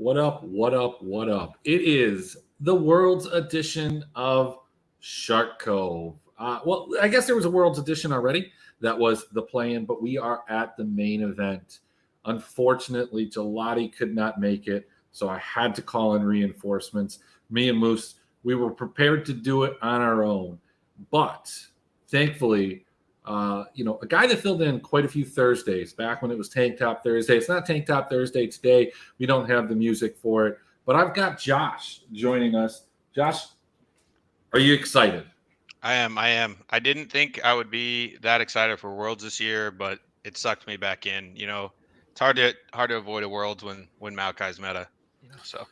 What up? What up? What up? It is the world's edition of Shark Cove. Well, I guess there was a world's edition already. That was the play-in, but we are at the main event. Unfortunately, Gelati could not make it, so I had to call in reinforcements. Me and Moose, we were prepared to do it on our own, but thankfully, a guy that filled in quite a few Thursdays back when it was Tank Top Thursday. It's not Tank Top Thursday today. We don't have the music for it, but I've got Josh joining us. Josh, are you excited? I am. I didn't think I would be that excited for Worlds this year, but it sucked me back in. It's hard to avoid a Worlds when Maokai's meta. So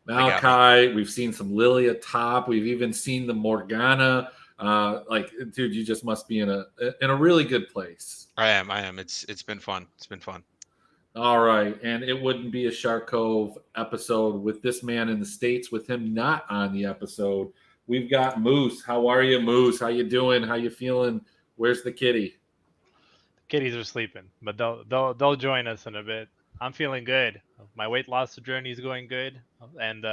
Maokai, we've seen some Lilia top. We've even seen the Morgana. Dude, you just must be in a really good place. I am. It's been fun. All right, and it wouldn't be a Shark Cove episode with this man in the States, with him not on the episode. We've got Moose. How are you, Moose? How you doing? How you feeling? Where's the kitty? The kitties are sleeping, but they'll join us in a bit. I'm feeling good. My weight loss journey is going good, and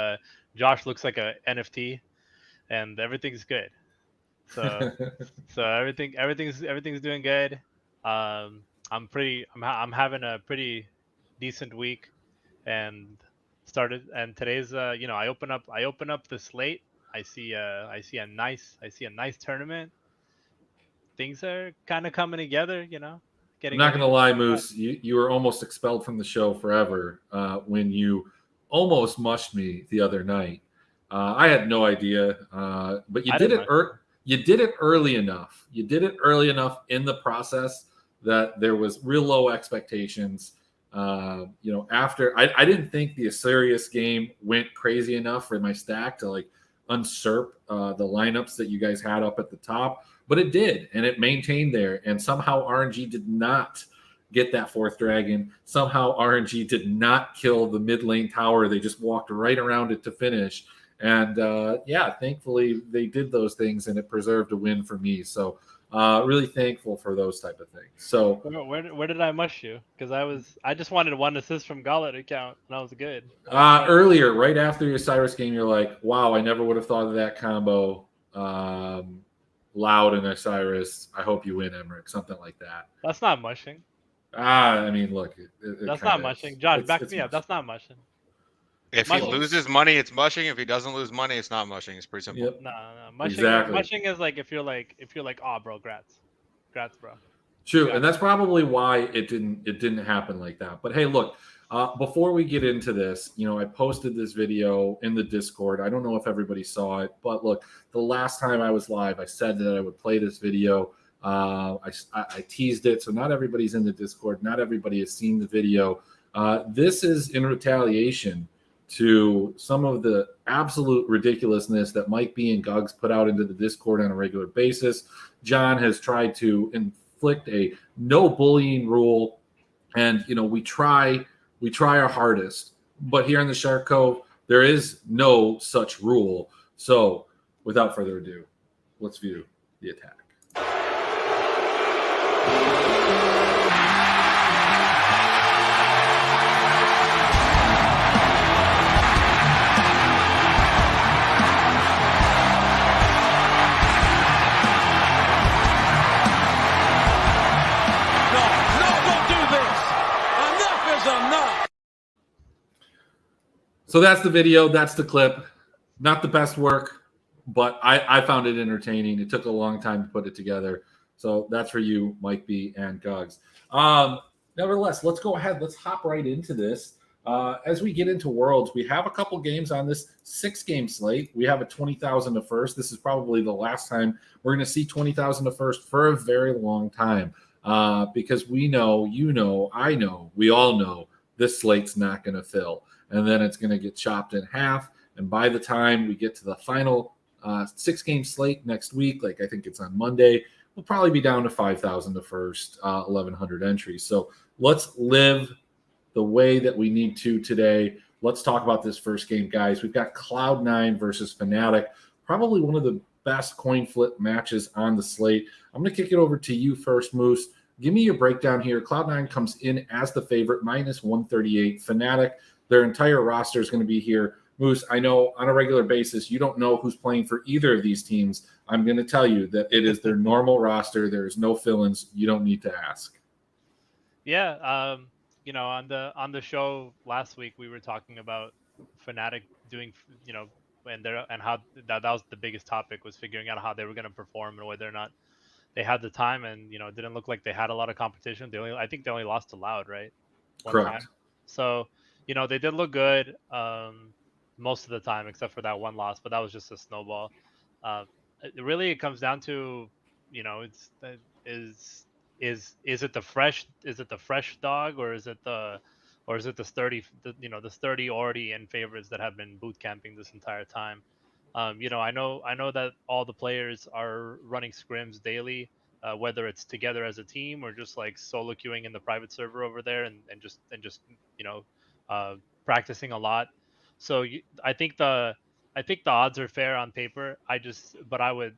Josh looks like a NFT, and everything's good. So everything's doing good. I'm having a pretty decent week, and today's I open up the slate. I see a nice tournament. Things are kind of coming together, I'm not gonna lie, Moose. You were almost expelled from the show forever when you almost mushed me the other night. I had no idea, but you did it. You did it early enough. You did it early enough in the process that there was real low expectations. After I didn't think the Assyrius game went crazy enough for my stack to usurp the lineups that you guys had up at the top, but it did, and it maintained there. And somehow RNG did not get that fourth dragon. Somehow RNG did not kill the mid lane tower. They just walked right around it to finish. And thankfully they did those things, and it preserved a win for me. So really thankful for those type of things. So where did I mush you? Because I just wanted one assist from Gauntlet account, and I was good. Earlier, right after your Cyrus game, you're like, wow, I never would have thought of that combo. Loud and Osiris. I hope you win, Emmerich. Something like that. That's not mushing. Look. That's not mushing. Josh, back me up. That's not mushing. If he loses money, it's mushing. If he doesn't lose money, it's not mushing. It's pretty simple. Yep. No. Mushing, exactly. Mushing is like if you're like, oh, bro, grats, bro. True, and that's probably why it didn't happen like that. But hey, look, before we get into this, I posted this video in the Discord. I don't know if everybody saw it, but look, the last time I was live, I said that I would play this video. I teased it, so not everybody's in the Discord. Not everybody has seen the video. This is in retaliation to some of the absolute ridiculousness that Mike B and Gugs put out into the Discord on a regular basis. John has tried to inflict a no bullying rule, and we try our hardest. But here in the Shark Cove, there is no such rule. So without further ado, let's view the attack. So that's the video. That's the clip. Not the best work, but I found it entertaining. It took a long time to put it together. So that's for you, Mike B and Gugs. Nevertheless, let's go ahead. Let's hop right into this. As we get into Worlds, we have a couple games on this 6-game slate. We have a 20,000 to first. This is probably the last time we're going to see 20,000 to first for a very long time, because we know, I know, we all know this slate's not going to fill. And then it's going to get chopped in half. And by the time we get to the final 6-game slate next week, I think it's on Monday, we'll probably be down to 5,000 to first, 1,100 entries. So let's live the way that we need to today. Let's talk about this first game, guys. We've got Cloud9 versus Fnatic, probably one of the best coin flip matches on the slate. I'm going to kick it over to you first, Moose. give me your breakdown here. Cloud9 comes in as the favorite, minus 138. Fnatic, their entire roster is going to be here. Moose, I know on a regular basis you don't know who's playing for either of these teams. I'm going to tell you that it is their normal roster. There's no fill-ins. You don't need to ask. Yeah, on the show last week we were talking about Fnatic doing, and how that was the biggest topic, was figuring out how they were going to perform and whether or not they had the time, and it didn't look like they had a lot of competition. I think they only lost to Loud, right? One Correct. time. So, they did look good most of the time except for that one loss, but that was just a snowball. It comes down to, it's is it the fresh dog, or is it the sturdy already in favorites that have been boot camping this entire time? I know that all the players are running scrims daily, whether it's together as a team or just like solo queuing in the private server over there, and just practicing a lot. So I think the odds are fair on paper. But I would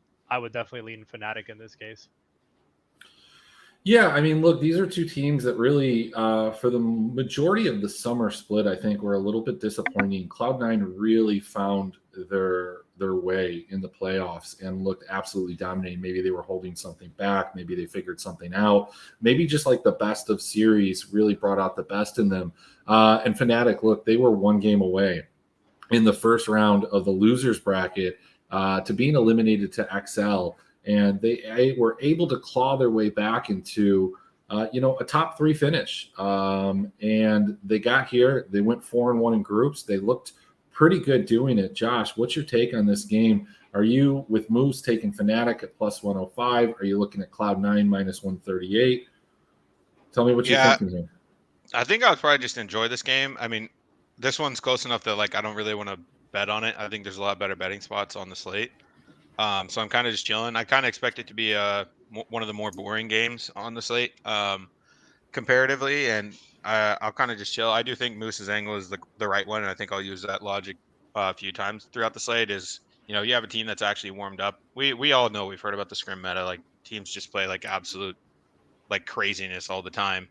definitely lean Fnatic in this case. Yeah, I mean, look, these are two teams that really, for the majority of the summer split, I think were a little bit disappointing. Cloud9 really found their way in the playoffs and looked absolutely dominating. Maybe they were holding something back. Maybe they figured something out. Maybe just like the best of series really brought out the best in them. And Fnatic, look, they were one game away in the first round of the losers bracket to being eliminated to XL. And they were able to claw their way back into, a top 3 finish. And they got here. They went 4-1 in groups. They looked pretty good doing it. Josh, what's your take on this game? Are you with Moose taking Fnatic at plus 105? Are you looking at Cloud9 minus 138? Tell me what you're thinking here. I think I would probably just enjoy this game. I mean, this one's close enough that I don't really want to bet on it. I think there's a lot better betting spots on the slate. So I'm kind of just chilling. I kind of expect it to be one of the more boring games on the slate comparatively, and I'll kind of just chill. I do think Moose's angle is the right one, and I think I'll use that logic a few times throughout the slate. Is you have a team that's actually warmed up. We all know, we've heard about the scrim meta. Like, teams just play absolute craziness all the time.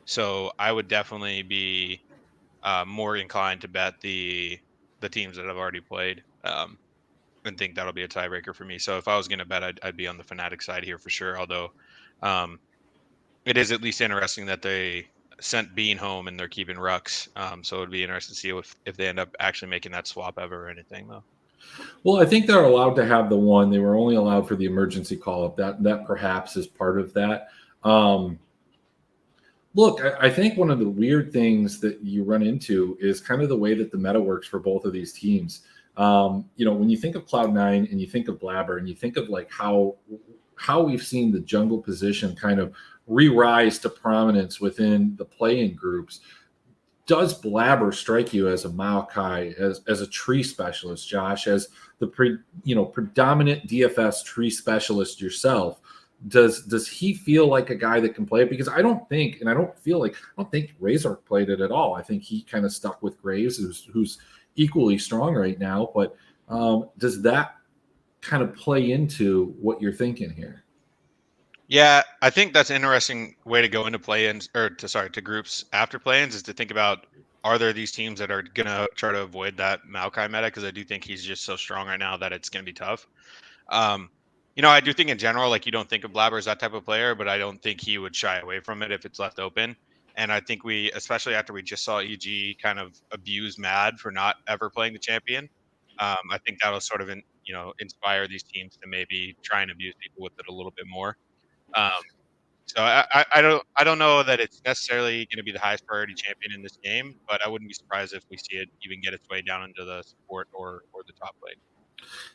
So I would definitely be more inclined to bet the teams that have already played. And think that'll be a tiebreaker for me. So if I was going to bet, I'd be on the Fnatic side here for sure. Although it is at least interesting that they sent Bean home and they're keeping Rux. So it'd be interesting to see if they end up actually making that swap ever or anything, though. Well, I think they're allowed to have the one. They were only allowed for the emergency call-up. That perhaps is part of that. Look, I think one of the weird things that you run into is kind of the way that the meta works for both of these teams. When you think of Cloud9 and you think of Blabber and you think of how we've seen the jungle position kind of re-rise to prominence within the play-in groups, does Blabber strike you as a Maokai, as a tree specialist, Josh, as the predominant DFS tree specialist yourself? Does he feel like a guy that can play it? Because I don't think Razor played it at all. I think he kind of stuck with Graves, who's equally strong right now, but does that kind of play into what you're thinking here? Yeah, I think that's an interesting way to go into play-ins, or to groups after play-ins, is to think about, are there these teams that are going to try to avoid that Maokai meta? Because I do think he's just so strong right now that it's going to be tough. I do think in general, you don't think of Blabber as that type of player, but I don't think he would shy away from it if it's left open. And I think especially after we just saw EG kind of abuse Mad for not ever playing the champion, I think that'll sort of inspire these teams to maybe try and abuse people with it a little bit more. So I don't know that it's necessarily going to be the highest priority champion in this game, but I wouldn't be surprised if we see it even get its way down into the support or the top lane.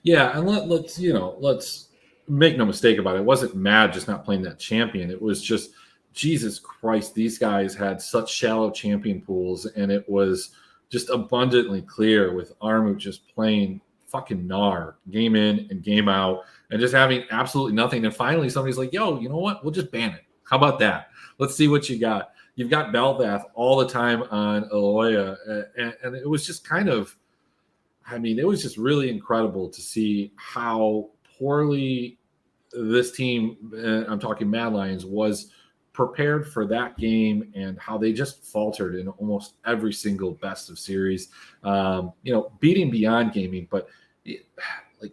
Yeah, and let's make no mistake about it. It wasn't Mad just not playing that champion. It was just, Jesus Christ, these guys had such shallow champion pools, and it was just abundantly clear with Armu just playing fucking gnar game in and game out and just having absolutely nothing. And finally somebody's like, yo, you know what? We'll just ban it. How about that? Let's see what you got. You've got Belvath all the time on Aloya. And it was just it was just really incredible to see how poorly this team, I'm talking Mad Lions, was prepared for that game and how they just faltered in almost every single best of series. Beating Beyond Gaming, but like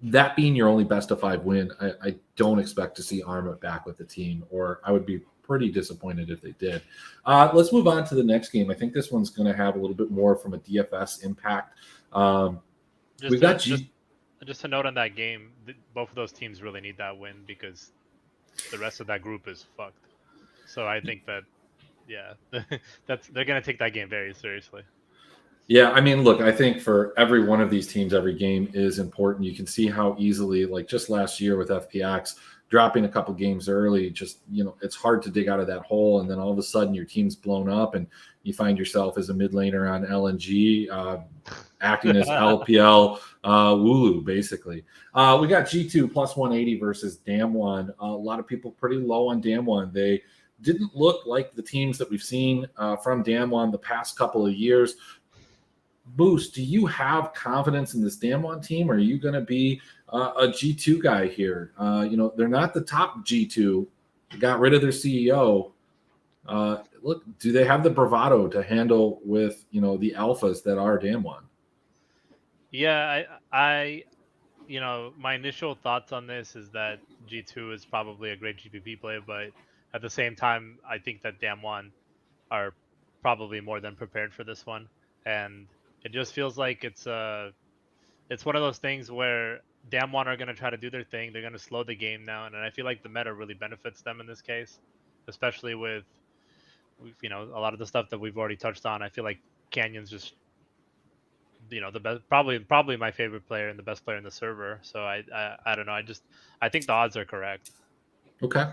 that being your only best of 5 win, I don't expect to see Arma back with the team, or I would be pretty disappointed if they did. Let's move on to the next game. I think this one's going to have a little bit more from a DFS impact. We've got just a note on that game. Both of those teams really need that win because the rest of that group is fucked. So I think that, yeah, they're going to take that game very seriously. Yeah, I mean, look, I think for every one of these teams, every game is important. You can see how easily, like just last year with FPX, dropping a couple games early, just, it's hard to dig out of that hole. And then all of a sudden your team's blown up and you find yourself as a mid laner on LNG, acting as LPL Wooloo, basically. We got G2 plus 180 versus Damwon. A lot of people pretty low on Damwon. They didn't look like the teams that we've seen from Damwon the past couple of years. Boost, do you have confidence in this Damwon team? Or are you going to be a G2 guy here? They're not the top G2. They got rid of their CEO. Look, do they have the bravado to handle with, the alphas that are Damwon? Yeah, I my initial thoughts on this is that G2 is probably a great GPP play, but at the same time, I think that Damwon are probably more than prepared for this one. And it just feels like it's one of those things where Damwon are going to try to do their thing. They're going to slow the game down, and I feel like the meta really benefits them in this case, especially with a lot of the stuff that we've already touched on. I feel like Canyon's just the best, probably my favorite player and the best player in the server. So I don't know. I think the odds are correct. Okay.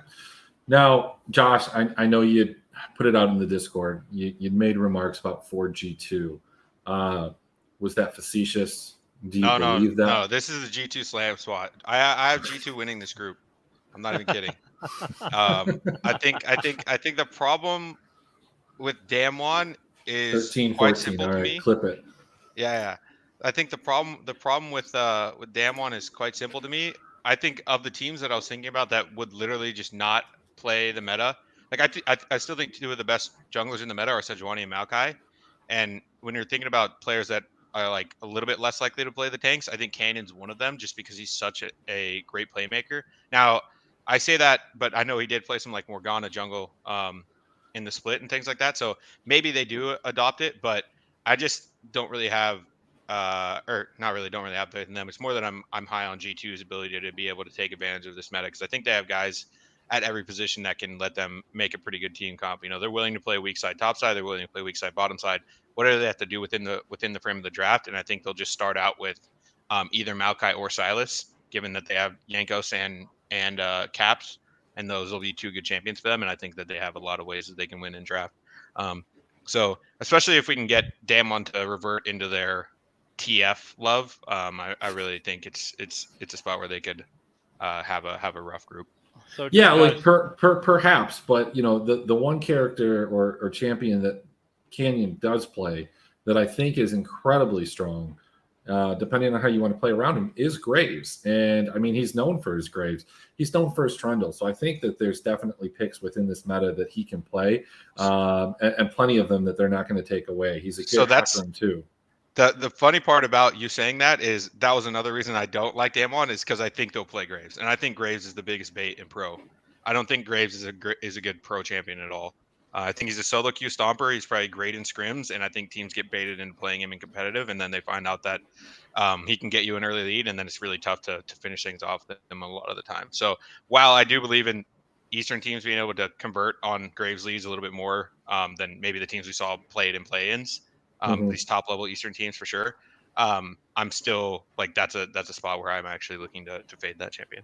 Now, Josh, I know you'd put it out in the Discord. You'd made remarks about 4G2. Was that facetious? Do you believe that? No, this is the G2 slam spot. I have G2 winning this group. I'm not even kidding. I think the problem with Damwon is 13, quite 14. simple All to right, me. clip it. Yeah. I think the problem with Damwon is quite simple to me. I think of the teams that I was thinking about that would literally just not play the meta. Like I still think 2 of the best junglers in the meta are Sejuani and Maokai. And when you're thinking about players that are like a little bit less likely to play the tanks, I think Canyon's one of them just because he's such a great playmaker. Now, I say that, but I know he did play some like Morgana jungle in the split and things like that. So maybe they do adopt it, but I just don't really have or not really don't really have faith in them. It's more that I'm high on G2's ability to be able to take advantage of this meta because I think they have guys at every position that can let them make a pretty good team comp. They're willing to play weak side top side, they're willing to play weak side bottom side. Whatever they have to do within the frame of the draft, and I think they'll just start out with either Maokai or Silas, given that they have Yankos and Caps, and those will be 2 good champions for them. And I think that they have a lot of ways that they can win in draft. So especially if we can get Damwon to revert into their TF love, I really think it's a spot where they could have a rough group. So yeah, like perhaps, but the one character or champion that Canyon does play that I think is incredibly strong, depending on how you want to play around him, is Graves. And I mean, he's known for his Graves. He's known for his Trundle. So I think that there's definitely picks within this meta that he can play, and plenty of them that they're not going to take away. He's a good hacker too. The funny part about you saying that is that was another reason I don't like Damwon is because I think they'll play Graves, and I think Graves is the biggest bait in pro. I don't think Graves is a good pro champion at all. I think he's a solo queue stomper. He's probably great in scrims, and I think teams get baited into playing him in competitive, and then they find out that he can get you an early lead, and then it's really tough to finish things off with him a lot of the time. So while I do believe in Eastern teams being able to convert on Graves leads a little bit more than maybe the teams we saw played in play-ins, these top level Eastern teams for sure. I'm still like that's a spot where I'm actually looking to fade that champion.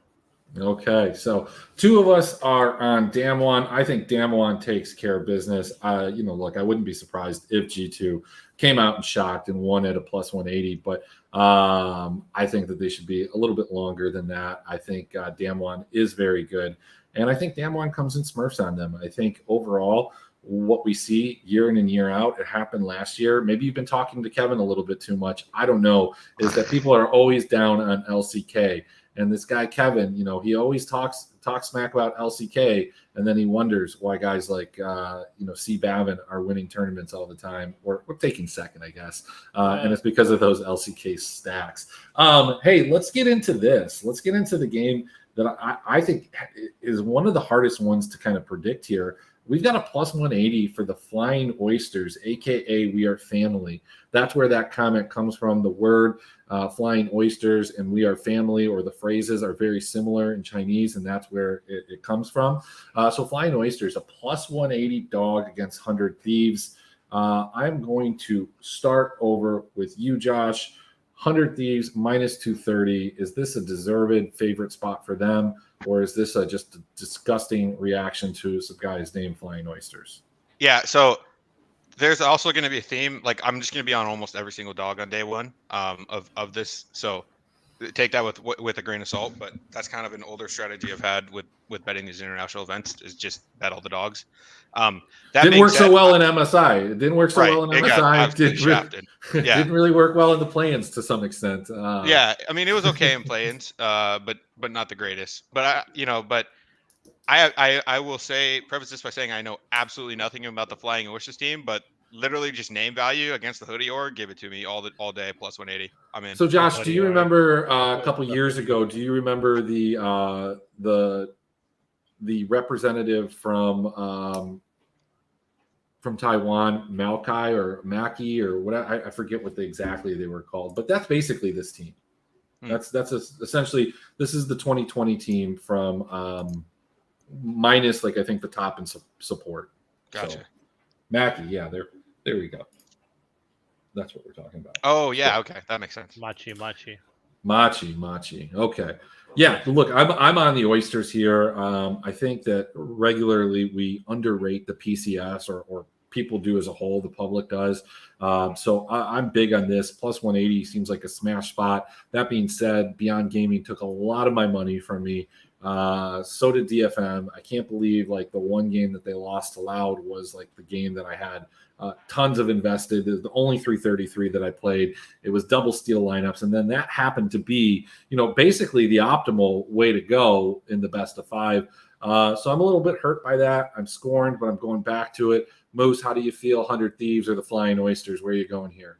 Okay, so 2 of us are on Damwon. I think Damwon takes care of business. Look, I wouldn't be surprised if G2 came out and shocked and won at a plus 180, but I think that they should be a little bit longer than that. I think Damwon is very good, and I think Damwon comes in smurfs on them. I think overall, what we see year in and year out, it happened last year. Maybe you've been talking to Kevin a little bit too much. I don't know, is that people are always down on LCK. And this guy Kevin, he always talks smack about LCK, and then he wonders why guys like C. Bavin are winning tournaments all the time, or taking second, I guess. And it's because of those LCK stacks. Hey, let's get into this. Let's get into the game that I think is one of the hardest ones to kind of predict here. We've got a plus 180 for the Flying Oysters, aka We Are Family. That's where that comment comes from. The word Flying Oysters and We Are Family, or the phrases, are very similar in Chinese, and that's where it comes from. So Flying Oysters, a plus 180 dog against 100 Thieves. I'm going to start over with you, Josh. 100 Thieves minus 230. Is this a deserved favorite spot for them, or is this just a disgusting reaction to some guys named Flying Oysters? Yeah, so there's also going to be a theme. Like, I'm just going to be on almost every single dog on day one of this. So take that with a grain of salt. But that's kind of an older strategy I've had with betting these international events, is just bet all the dogs. That didn't work so well in MSI. It didn't work so well in MSI. Didn't really work well in the play-ins to some extent. Yeah, I mean, it was okay in play-ins, but not the greatest. But I will preface this by saying I know absolutely nothing about the Flying Oysters team, but literally just name value against the Hoodie Org, give it to me all day plus 180. I'm in. So Josh, do you remember a couple years ago? Do you remember the representative from Taiwan, Maokai or Maki or what? I forget what exactly they were called, but that's basically this team. That's essentially, this is the 2020 team from minus, like, I think the top in support. Gotcha. So, Maki, yeah, there we go. That's what we're talking about. Oh yeah, okay, that makes sense. Machi. Okay. Yeah, look, I'm on the Oysters here. I think that regularly we underrate the PCS, or people do as a whole, the public does. So I'm big on this. Plus 180 seems like a smash spot. That being said, Beyond Gaming took a lot of my money from me. So did DFM. I can't believe, like, the one game that they lost to Loud was like the game that I had tons of invested. It was the only 333 that I played. It was double steal lineups. And then that happened to be, basically the optimal way to go in the best of 5. So I'm a little bit hurt by that. I'm scorned, but I'm going back to it. Moose, how do you feel? 100 Thieves or the Flying Oysters? Where are you going here?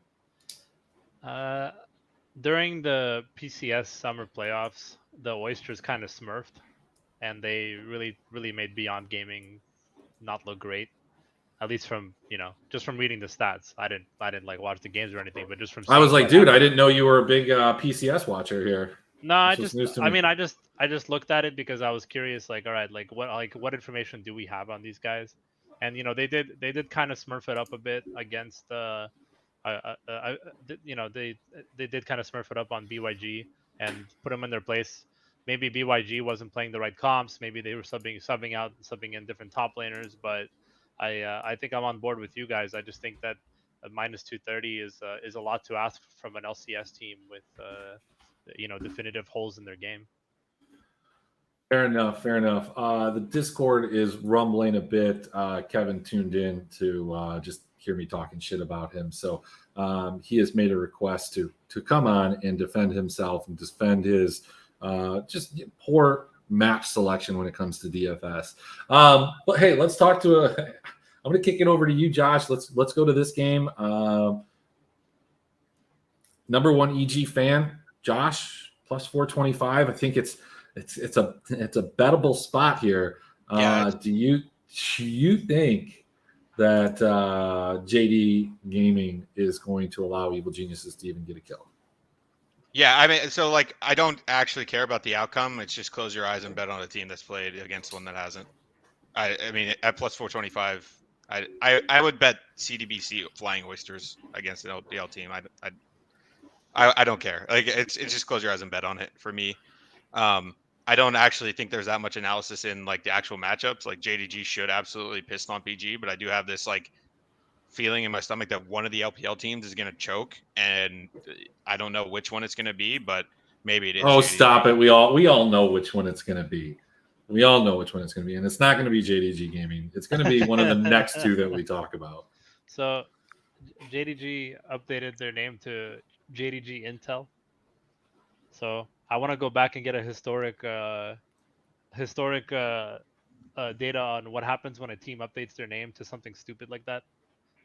During the PCS summer playoffs, the Oysters kind of smurfed, and they really, really made Beyond Gaming not look great. At least from, just from reading the stats. I didn't like watch the games or anything, but just from I was like, dude, I didn't know you were a big PCS watcher here. No, I just looked at it because I was curious, like, all right, what information do we have on these guys? And they did kind of smurf it up a bit against they did kind of smurf it up on BYG and put them in their place. Maybe BYG wasn't playing the right comps. Maybe they were subbing in different top laners. But I think I'm on board with you guys. I just think that minus 230 is a lot to ask from an LCS team with definitive holes in their game. Fair enough. The Discord is rumbling a bit. Kevin tuned in to just hear me talking shit about him. So he has made a request to come on and defend himself and defend his just poor match selection when it comes to DFS. But hey, let's talk to I'm going to kick it over to you, Josh. Let's go to this game. Number one EG fan, Josh, plus 425. I think it's a bettable spot here. Do you think that JD Gaming is going to allow Evil Geniuses to even get a kill? Yeah, I mean, so, like, I don't actually care about the outcome. It's just close your eyes and bet on a team that's played against one that hasn't. I mean, at plus 425, I would bet CDBC Flying Oysters against an LPL team. I don't care. Like, it's just close your eyes and bet on it for me. I don't actually think there's that much analysis in, like, the actual matchups. Like, JDG should absolutely piss on PG, but I do have this, like, feeling in my stomach that one of the LPL teams is going to choke, and I don't know which one it's going to be, but maybe it is. Oh, JDG. Stop it. We all know which one it's going to be. We all know which one it's going to be, and it's not going to be JDG Gaming. It's going to be one of the next two that we talk about. So JDG updated their name to JDG Intel. So I want to go back and get a historic data on what happens when a team updates their name to something stupid like that,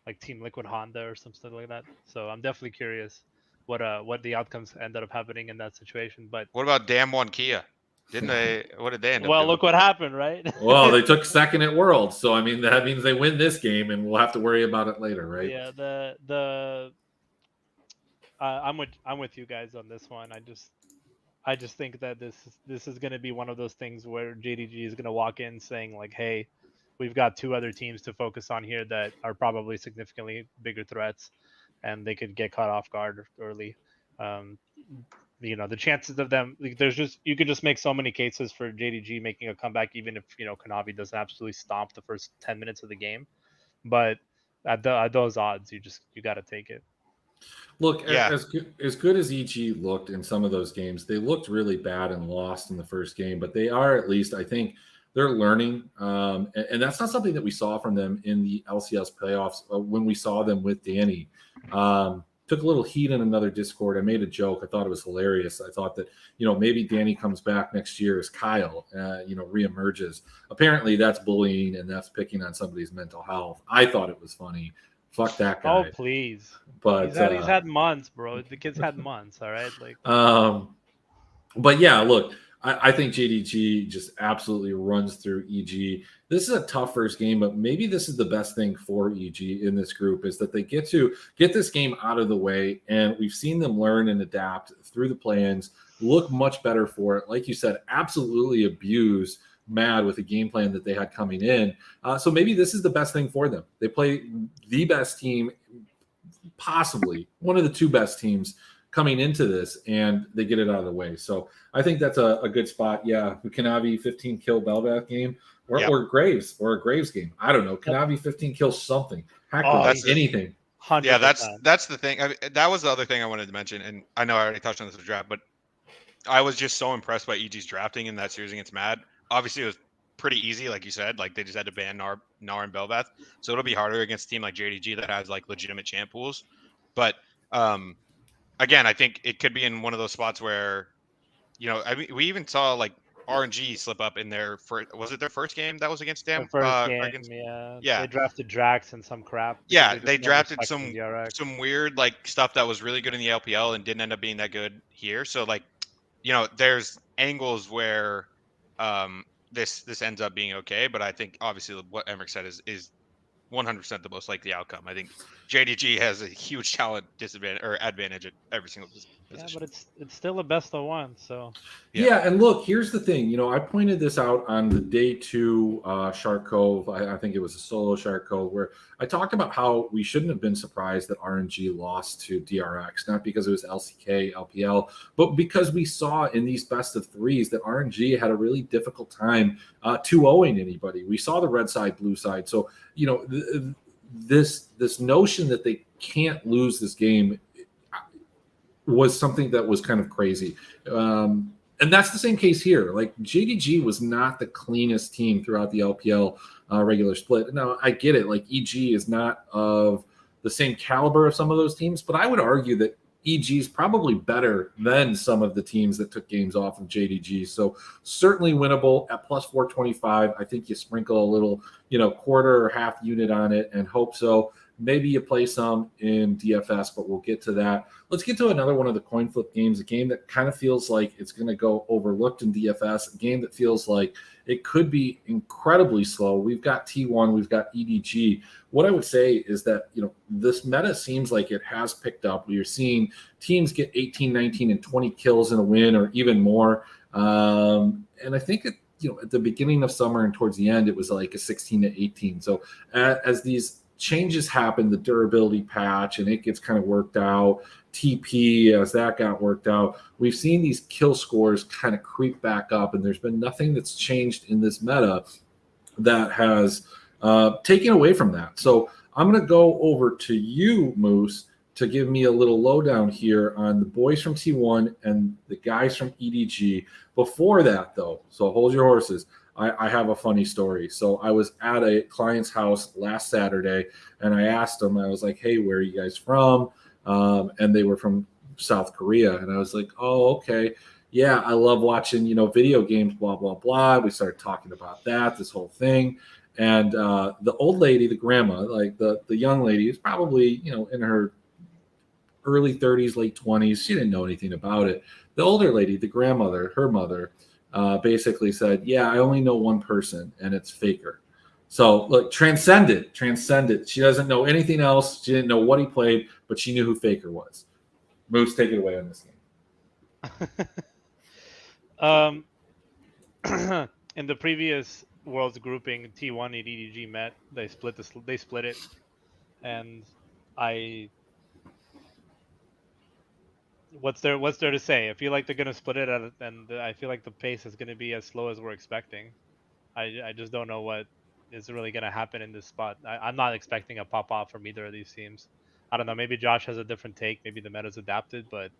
like Team Liquid Honda or something like that. So I'm definitely curious what the outcomes ended up happening in that situation. But What about Damn One Kia? Didn't they? What did they end up well, doing? look what happened, right? Well, they took second at Worlds, so I mean that means they win this game, and we'll have to worry about it later, right? Yeah, I'm with you guys on this one. I just think that this is going to be one of those things where JDG is going to walk in saying like, "Hey, we've got two other teams to focus on here that are probably significantly bigger threats, and they could get caught off guard early." Um, the chances of them, like, you could just make so many cases for JDG making a comeback, even if Kanavi doesn't absolutely stomp the first 10 minutes of the game. But at those odds, you got to take it. Look, Yeah. as good as EG looked in some of those games, they looked really bad and lost in the first game. But they are, at least, I think, they're learning, and that's not something that we saw from them in the LCS playoffs when we saw them with Danny. Took a little heat in another Discord. I made a joke. I thought it was hilarious. I thought that maybe Danny comes back next year as Kyle, reemerges. Apparently, that's bullying and that's picking on somebody's mental health. I thought it was funny. Fuck that guy. Oh, please. But he's had months, bro. The kid's had months. All right, like. But yeah, look, I think JDG just absolutely runs through EG. This is a tough first game, but maybe this is the best thing for EG in this group is that they get this game out of the way, and we've seen them learn and adapt through the play-ins, look much better for it. Like you said, absolutely abuse Mad with the game plan that they had coming in. So maybe this is the best thing for them. They play the best team, possibly one of the two best teams coming into this, and they get it out of the way. So I think that's a good spot. Yeah, Kanavi 15 kill Belvath game, or Graves, or a Graves game. I don't know. Kanavi 15 kills something. Hacker, anything. 100%. Yeah, that's the thing. That was the other thing I wanted to mention, and I know I already touched on this with draft, but I was just so impressed by EG's drafting in that series against Mad. Obviously, it was pretty easy, like you said. Like they just had to ban Nar and Belvath, so it'll be harder against a team like JDG that has like legitimate champ pools. But again, I think it could be in one of those spots where, I mean, we even saw like RNG slip up in their first. Was it their first game that was against them? The first game, against, yeah. They drafted Drax and some crap. Yeah, they drafted some weird like stuff that was really good in the LPL and didn't end up being that good here. So like, there's angles where this ends up being okay, but I think obviously what Emmerich said is 100% the most likely outcome. I think JDG has a huge talent disadvantage or advantage at every single position. Yeah, but it's still a best of one. So yeah, and look, here's the thing. I pointed this out on the day 2 Shark Cove. I think it was a solo Shark Cove where I talked about how we shouldn't have been surprised that RNG lost to DRX, not because it was LCK, LPL, but because we saw in these best of threes that RNG had a really difficult time 2-0ing anybody. We saw the red side, blue side. So, this notion that they can't lose this game was something that was kind of crazy. And that's the same case here. Like JDG was not the cleanest team throughout the LPL regular split. Now I get it. Like EG is not of the same caliber of some of those teams, but I would argue that EG is probably better than some of the teams that took games off of JDG. So certainly winnable at plus 425. I think you sprinkle a little, quarter or half unit on it and hope so. Maybe you play some in DFS, but we'll get to that. Let's get to another one of the coin flip games, a game that kind of feels like it's going to go overlooked in DFS, a game that feels like it could be incredibly slow. We've got T1, we've got EDG. What I would say is that, this meta seems like it has picked up. We're seeing teams get 18, 19, and 20 kills in a win or even more. And I think at the beginning of summer and towards the end, it was like a 16 to 18. So as these changes happen, the durability patch, and it gets kind of worked out, TP, as that got worked out, we've seen these kill scores kind of creep back up, and there's been nothing that's changed in this meta that has taken away from that. So I'm going to go over to you, Moose, to give me a little lowdown here on the boys from T1 and the guys from EDG. Before that, though, so hold your horses. I have a funny story. So I was at a client's house last Saturday, and I asked them, I was like, hey, where are you guys from? And they were from South Korea. And I was like, oh, okay. yeah, I love watching, video games, blah, blah, blah. We started talking about this whole thing. And the old lady, the grandma, like the young lady is probably, in her early 30s, late 20s. She didn't know anything about it. The older lady, the grandmother, her mother, basically said, yeah, I only know one person, and it's Faker. So look, transcended. She doesn't know anything else. She didn't know what he played, but she knew who Faker was. Moose, take it away on this game. In the previous Worlds grouping, T1 and EDG met. They split it, and what's there to say? I feel like they're gonna split it, and I feel like the pace is gonna be as slow as we're expecting. I just don't know what is really gonna happen in this spot. I'm not expecting a pop off from either of these teams. I don't know. Maybe Josh has a different take. Maybe the meta's adapted, but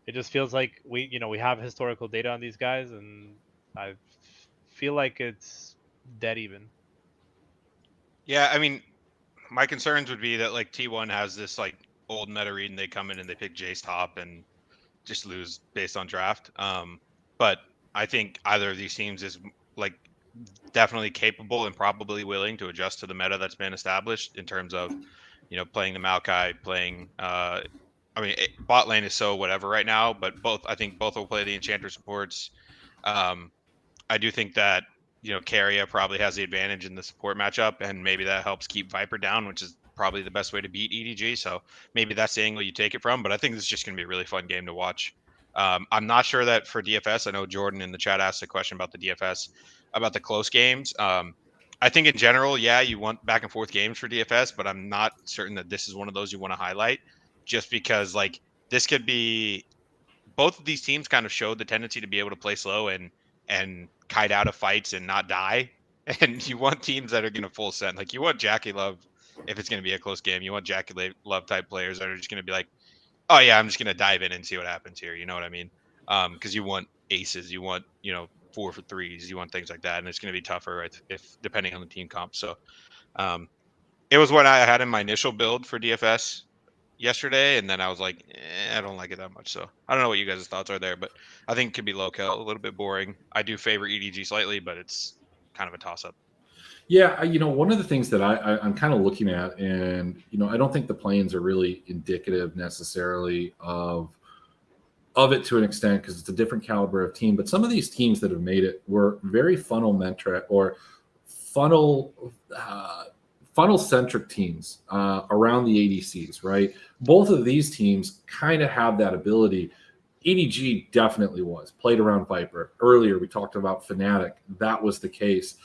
it just feels like we have historical data on these guys, and I feel like it's dead even. Yeah, I mean, my concerns would be that like T1 has this like old meta read, and they come in and they pick Jace top and just lose based on draft. But I think either of these teams is like definitely capable and probably willing to adjust to the meta that's been established in terms of, playing the Maokai, playing. Bot lane is so whatever right now, but I think both will play the Enchanter supports. I do think that Carrier probably has the advantage in the support matchup, and maybe that helps keep Viper down, which is probably the best way to beat EDG. So maybe that's the angle you take it from. But I think this is just going to be a really fun game to watch. I'm not sure that for DFS. I know Jordan in the chat asked a question about the DFS, about the close games. I think in general, yeah, you want back and forth games for DFS, but I'm not certain that this is one of those you want to highlight, just because like this could be. Both of these teams kind of showed the tendency to be able to play slow and kite out of fights and not die. And you want teams that are going to full send. Like you want Jackie Love if it's going to be a close game. You want Jackie Love type players that are just going to be like, oh yeah, I'm just going to dive in and see what happens here. You know what I mean? Because you want aces, you want 4 for 3s, you want things like that, and it's going to be tougher if depending on the team comp. So it was what I had in my initial build for DFS yesterday, and then I was like, I don't like it that much. So I don't know what you guys' thoughts are there, but I think it could be low kill, a little bit boring. I do favor EDG slightly, but it's kind of a toss up. Yeah, one of the things that I'm kind of looking at, and I don't think the planes are really indicative necessarily of it to an extent because it's a different caliber of team. But some of these teams that have made it were very funnel centric teams around the ADCs, right? Both of these teams kind of have that ability. EDG definitely played around Viper. Earlier, we talked about Fnatic. That was the case.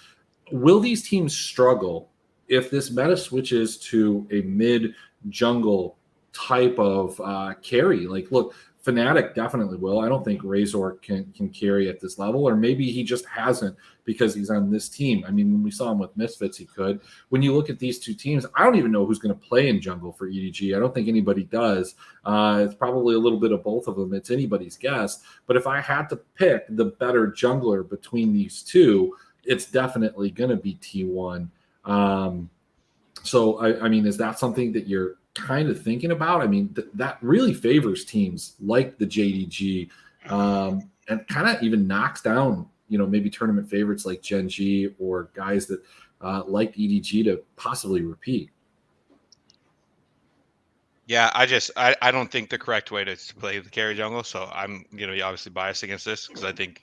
Will these teams struggle if this meta switches to a mid jungle type of carry? Like, look, Fnatic definitely will. I don't think Razor can carry at this level, or maybe he just hasn't because he's on this team. I mean, when we saw him with Misfits, he could. When you look at these two teams, I don't even know who's going to play in jungle for EDG. I don't think anybody does. It's probably a little bit of both of them. It's anybody's guess. But if I had to pick the better jungler between these two, it's definitely going to be T1. So, I mean, is that something that you're kind of thinking about? I mean, that really favors teams like the JDG and kind of even knocks down, maybe tournament favorites like Gen G or guys that like EDG to possibly repeat. Yeah, I don't think the correct way to play the carry jungle. So I'm going to be obviously biased against this because I think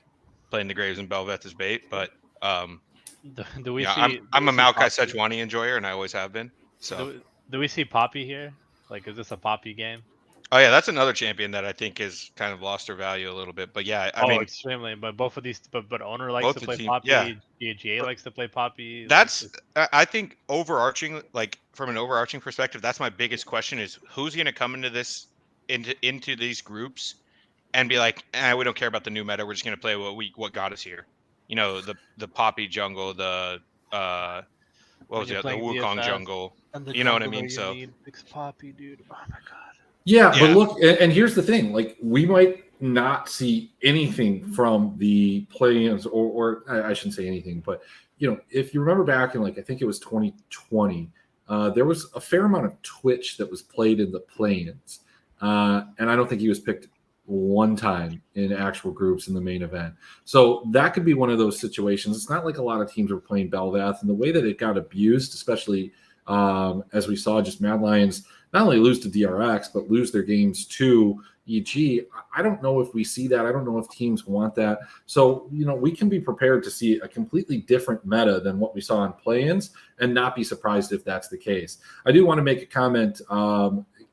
playing the Graves and Bel'Veth is bait. But I'm a Maokai Sejuani enjoyer, and I always have been. So do we see Poppy here? Like, is this a Poppy game? Oh yeah, that's another champion that I think has kind of lost her value a little bit. But yeah, I mean, extremely. But both of these, but owner likes to play Poppy. Yeah. GA likes to play Poppy. That's I think overarching, like from an overarching perspective, that's my biggest question: is who's going to come into these groups and be like, we don't care about the new meta. We're just going to play what got us here. The Poppy jungle, the what was it? The Wukong jungle. You know what I mean? So it's Poppy, dude. Oh my god. Yeah, but look, and here's the thing: like, we might not see anything from the play-ins, or I shouldn't say anything, but if you remember back in, like, I think it was 2020, there was a fair amount of Twitch that was played in the play-ins, and I don't think he was picked one time in actual groups in the main event. So that could be one of those situations. It's not like a lot of teams were playing Belvath, and the way that it got abused, especially as we saw just Mad Lions not only lose to DRX, but lose their games to EG. I don't know if we see that. I don't know if teams want that. So, we can be prepared to see a completely different meta than what we saw in play-ins and not be surprised if that's the case. I do want to make a comment.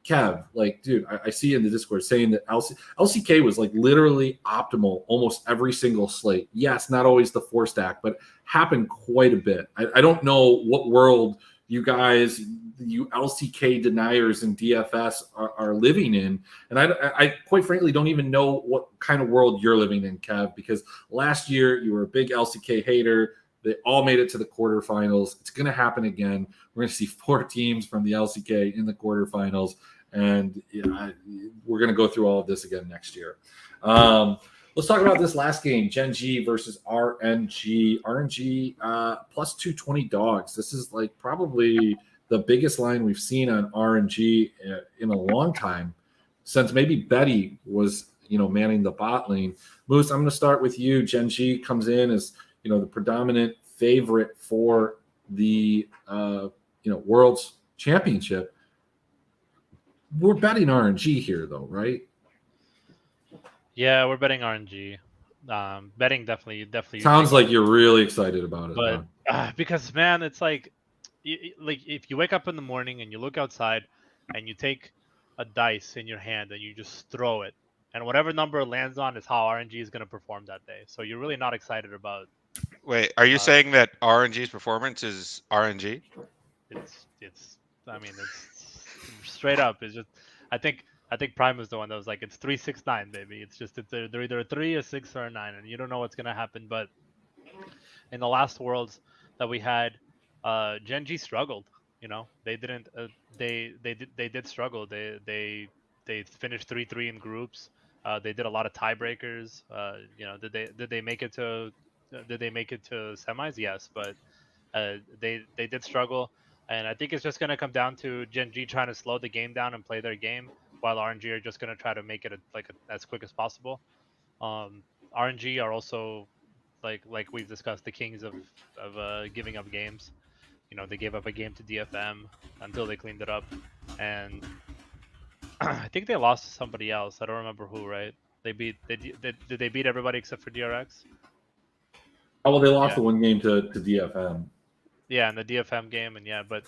Kev, dude, I see in the Discord saying that LCK was literally optimal almost every single slate. Yes, not always the 4-stack, but happened quite a bit. I don't know what world you guys, you LCK deniers in DFS are living in. And I quite frankly don't even know what kind of world you're living in, Kev, because last year you were a big LCK hater. They all made it to the quarterfinals. It's going to happen again. We're going to see 4 teams from the LCK in the quarterfinals. And we're going to go through all of this again next year. Let's talk about this last game, Gen G versus RNG. RNG plus 220 dogs. This is probably the biggest line we've seen on RNG in a long time, since maybe Betty was, manning the bot lane. Moose, I'm going to start with you. Gen G comes in as, the predominant favorite for the, World's Championship. We're betting RNG here, though, right? Yeah, we're betting RNG. Betting definitely. Sounds like you're really excited about it. But because, man, it's like if you wake up in the morning and you look outside and you take a dice in your hand and you just throw it, and whatever number it lands on is how RNG is going to perform that day. So you're really not excited about. Wait, are you saying that RNG's performance is RNG? It's straight up. It's just I think Prime is the one that was like, it's 3-6-9, baby. It's just they're either a 3, a 6, or a 9, and you don't know what's gonna happen. But in the last Worlds that we had, Gen G struggled. They didn't. They did struggle. They finished 3-3 in groups. They did a lot of tiebreakers. Did they make it to semis? Yes, but they did struggle. And I think it's just going to come down to Gen G trying to slow the game down and play their game, while RNG are just going to try to make it as quick as possible. RNG are also like we've discussed, the kings of giving up games. They gave up a game to DFM until they cleaned it up, and I think they lost to somebody else. I don't remember who. Right? Did they beat everybody except for DRX? Oh, well, they lost the one game to DFM. Yeah, in the DFM game, and but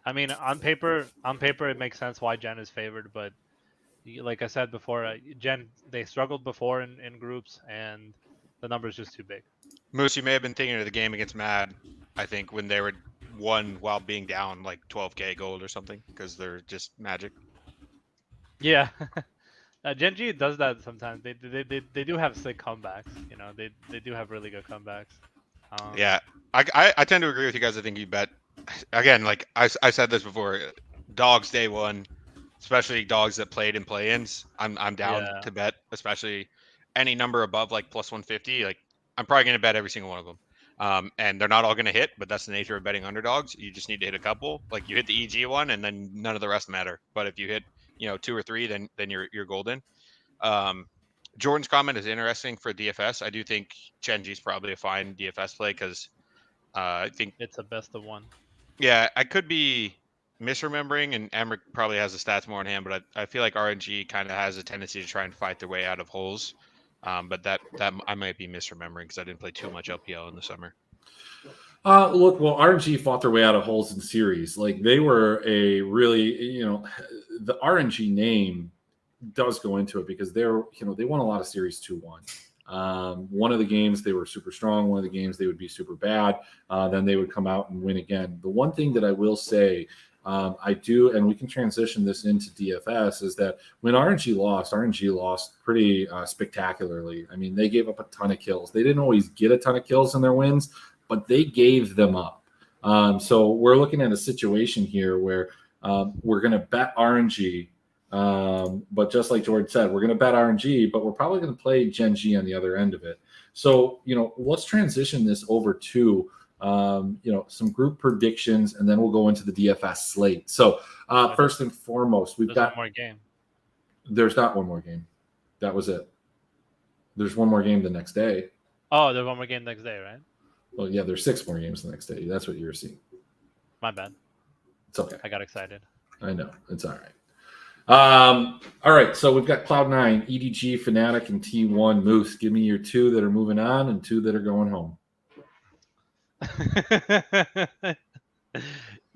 I mean, on paper, it makes sense why Gen is favored. But like I said before, Gen, they struggled before in groups, and the number is just too big. Moose, you may have been thinking of the game against Mad, I think, when they were won while being down 12k gold or something, because they're just magic. Yeah. Gen G does that sometimes. They do have sick comebacks. They do have really good comebacks. Yeah, I tend to agree with you guys. I think you bet again. I said this before, dogs day one, especially dogs that played in play-ins. I'm down to bet, especially any number above plus 150. I'm probably gonna bet every single one of them. And they're not all gonna hit, but that's the nature of betting underdogs. You just need to hit a couple. You hit the EG one, and then none of the rest matter. But if you hit 2 or 3, then you're golden. Jordan's comment is interesting for DFS. I do think Gen G is probably a fine DFS play because I think it's a best of one. Yeah, I could be misremembering, and Emmerich probably has the stats more in hand, but I feel like RNG kind of has a tendency to try and fight their way out of holes. But that I might be misremembering because I didn't play too much LPL in the summer. Look, well, RNG fought their way out of holes in series. They were a really, the RNG name does go into it because they won a lot of series 2-1. One of the games they were super strong. One of the games they would be super bad. Then they would come out and win again. The one thing that I will say, I do, and we can transition this into DFS, is that when RNG lost pretty spectacularly. I mean, they gave up a ton of kills. They didn't always get a ton of kills in their wins, but they gave them up. So we're looking at a situation here where we're going to bet RNG. But just like George said, we're going to bet RNG, but we're probably going to play Gen G on the other end of it. So, let's transition this over to, some group predictions, and then we'll go into the DFS slate. So, first and foremost, we've got one more game. There's not one more game. That was it. There's one more game the next day. Oh, there's one more game next day, right? Well, yeah, there's 6 more games the next day. That's what you were seeing. My bad. It's okay. I got excited. I know. It's all right. All right. So we've got Cloud9, EDG, Fnatic, and T1 Moose. Give me your 2 that are moving on and 2 that are going home.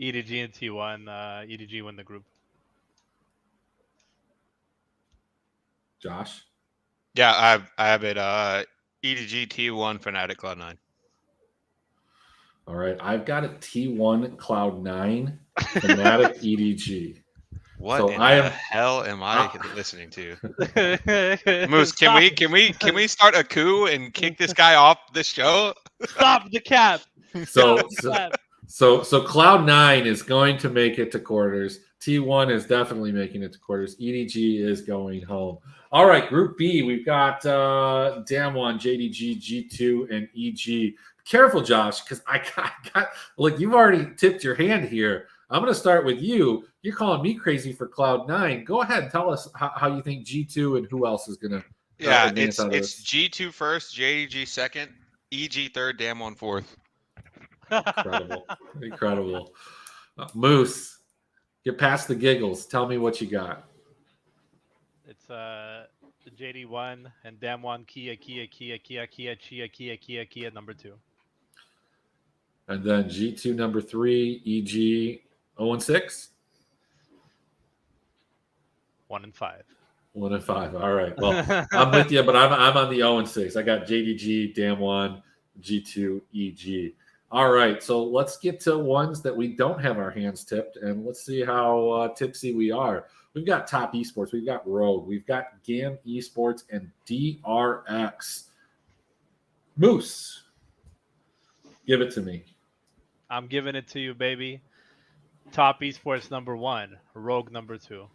EDG and T1. EDG win the group. Josh? Yeah, I have it. EDG, T1, Fnatic, Cloud9. All right. I've got a T1, Cloud9, Fnatic, EDG. What So in I the am- hell am I listening to? Moose, can we start a coup and kick this guy off this show? Stop the cap? So Cap. Cloud9 is going to make it to quarters. T1 is definitely making it to quarters. EDG is going home. All right, Group B, we've got Damwon, JDG, G2, and EG. Careful, Josh, because I got like you've already tipped your hand here. I'm going to start with you. You're calling me crazy for Cloud9. Go ahead and tell us how you think G2 and who else is going to advance out of it's this. G2 first, JDG second, EG third, Damwon fourth. Incredible. Moose, get past the giggles. Tell me what you got. It's JD1 and Damwon Kia number 2. And then G2 number 3, EG 0-6? 1-5. 1-5. All right. Well, I'm with you, but I'm on the 0-6. I got JDG, Damwon, G2, EG. All right. So let's get to ones that we don't have our hands tipped, and let's see how tipsy we are. We've got Top Esports. We've got Rogue. We've got GAM Esports and DRX. Moose, give it to me. I'm giving it to you, baby. Top Esports number 1, Rogue number 2.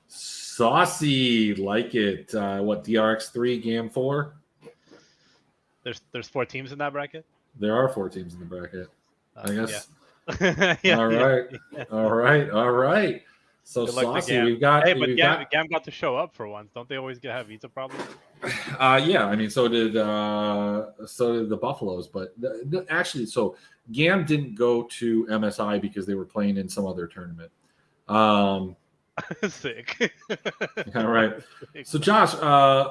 Saucy, like it. What, DRX 3, GAM 4? There's 4 teams in that bracket. There are 4 teams in the bracket. I guess. Yeah. All right. Yeah. All right. So Good luck to Saucy, Gam. we've got. Hey, but Gam got to show up for once. Don't they always have visa problems? Yeah, I mean, so did the Buffaloes, but actually, so Gam didn't go to MSI because they were playing in some other tournament. Sick. All right. So Josh,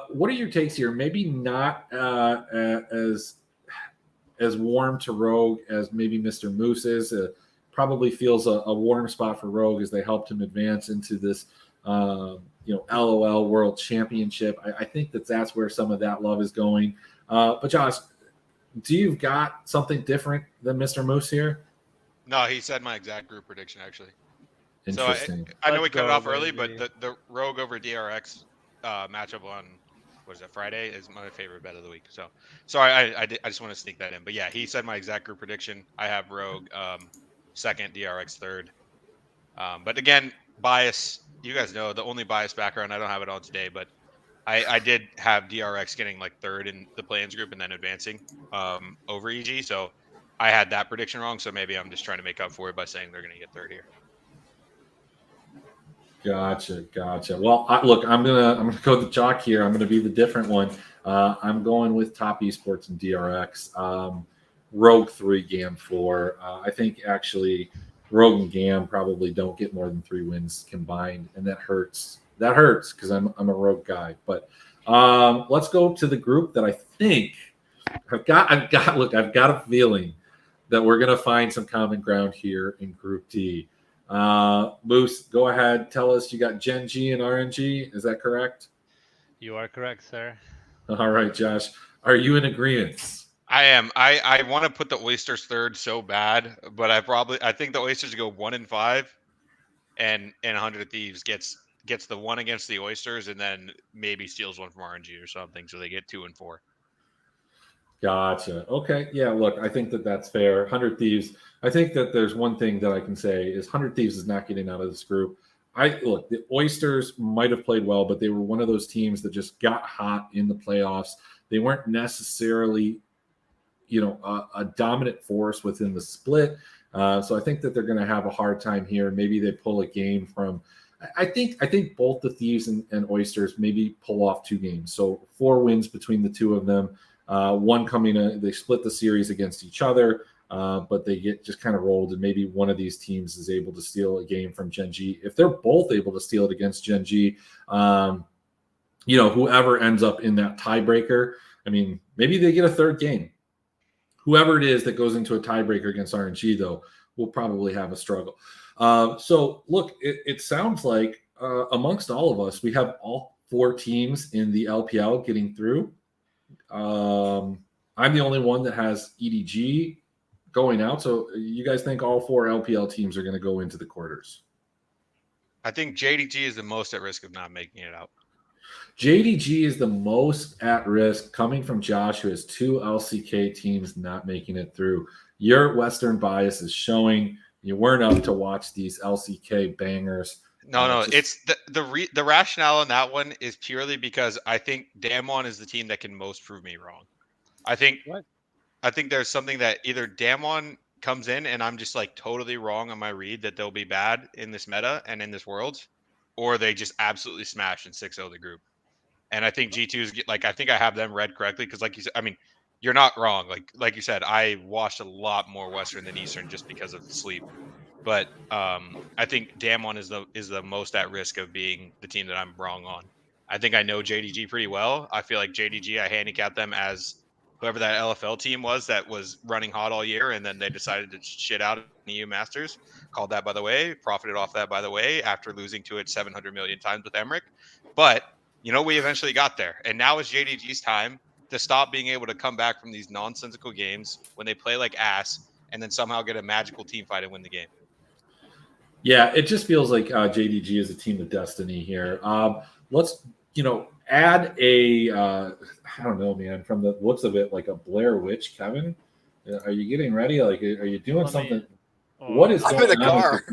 what are your takes here? Maybe not as warm to Rogue as maybe Mr. Moose is. Probably feels a warm spot for Rogue as they helped him advance into this, LOL World Championship. I think that's where some of that love is going. But Josh, do you've got something different than Mr. Moose here? No, he said my exact group prediction actually. Interesting. So I know we Let's cut it go, off early, baby. but the Rogue over DRX matchup on Friday is my favorite bet of the week. So sorry, I just want to sneak that in. But yeah, he said my exact group prediction. I have Rogue second, DRX third. But again, bias. You guys know the only bias background. I don't have it on today, but I did have DRX getting like third in the play-ins group and then advancing over EG. So I had that prediction wrong. So maybe I'm just trying to make up for it by saying they're going to get third here. Gotcha. Well, look, I'm gonna go the jock here. I'm gonna be the different one. I'm going with Top Esports and DRX. Rogue 3, GAM 4. I think actually Rogue and GAM probably don't get more than 3 wins combined, and that hurts. That hurts because I'm a Rogue guy. But let's go to the group that I think I've got a feeling that we're gonna find some common ground here in Group D. Moose, go ahead. Tell us you got Gen G and RNG. Is that correct? You are correct, sir. All right, Josh. Are you in agreement? I am. I want to put the Oysters third so bad, but I think the Oysters go 1-5, and 100 Thieves gets the one against the Oysters, and then maybe steals one from RNG or something, so they get 2-4. Gotcha. Okay. Yeah, look, I think that's fair. 100 Thieves. I think that there's one thing that I can say is 100 Thieves is not getting out of this group. The Oysters might have played well, but they were one of those teams that just got hot in the playoffs. They weren't necessarily, a dominant force within the split. So I think that they're going to have a hard time here. Maybe they pull a game from. I think both the Thieves and Oysters maybe pull off 2 games. So 4 wins between the 2 of them. One coming in, they split the series against each other, but they get just kind of rolled, and maybe one of these teams is able to steal a game from Gen G. If they're both able to steal it against Gen G, whoever ends up in that tiebreaker, I mean, maybe they get a 3rd game. Whoever it is that goes into a tiebreaker against RNG, though, will probably have a struggle. So, look, it sounds like amongst all of us, we have all 4 teams in the LPL getting through. I'm the only one that has EDG going out. So, you guys think all 4 LPL teams are going to go into the quarters? I think JDG is the most at risk of not making it out. JDG is the most at risk, coming from Josh, who has 2 LCK teams not making it through. Your Western bias is showing. You weren't up to watch these LCK bangers. No, it's the rationale in that one is purely because I think Damwon is the team that can most prove me wrong. I think there's something that either Damwon comes in and I'm just like totally wrong on my read that they'll be bad in this meta and in this world, or they just absolutely smash and 6-0 the group. And I think G2's like, I think I have them read correctly because, like you said, I mean, you're not wrong. Like you said, I watched a lot more Western than Eastern just because of sleep. But I think Damwon is the most at risk of being the team that I'm wrong on. I think I know JDG pretty well. I feel like JDG, I handicapped them as whoever that LFL team was that was running hot all year, and then they decided to shit out in the EU Masters. Called that, by the way, profited off that, by the way, after losing to it 700 million times with Emmerich. But we eventually got there, and now it's JDG's time to stop being able to come back from these nonsensical games when they play like ass, and then somehow get a magical team fight and win the game. Yeah, it just feels like JDG is a team of destiny here. Let's, add a, I don't know, man, from the looks of it, like a Blair Witch. Kevin, are you getting ready? Like, are you doing something? What is going on? I'm in the car.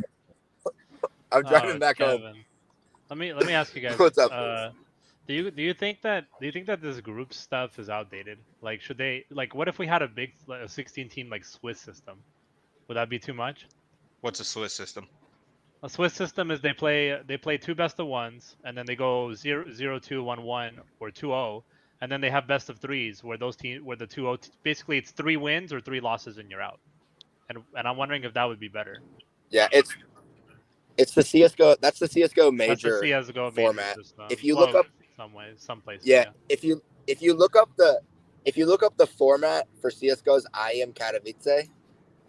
I'm driving back home. Let me ask you guys. What's up? Do you think that this group stuff is outdated? Like, should they, like, what if we had a big 16 team like Swiss system? Would that be too much? What's a Swiss system? A Swiss system is they play 2 best of 1s, and then they go 0-2, 1-1, or 2-0, and then they have best of 3s where the 2-0 basically it's 3 wins or 3 losses and you're out. And I'm wondering if that would be better. Yeah, it's the CS:GO. That's the CS:GO major CS:GO format. Major if you look up some places. Yeah, if you look up the format for CS:GO's IEM Katowice,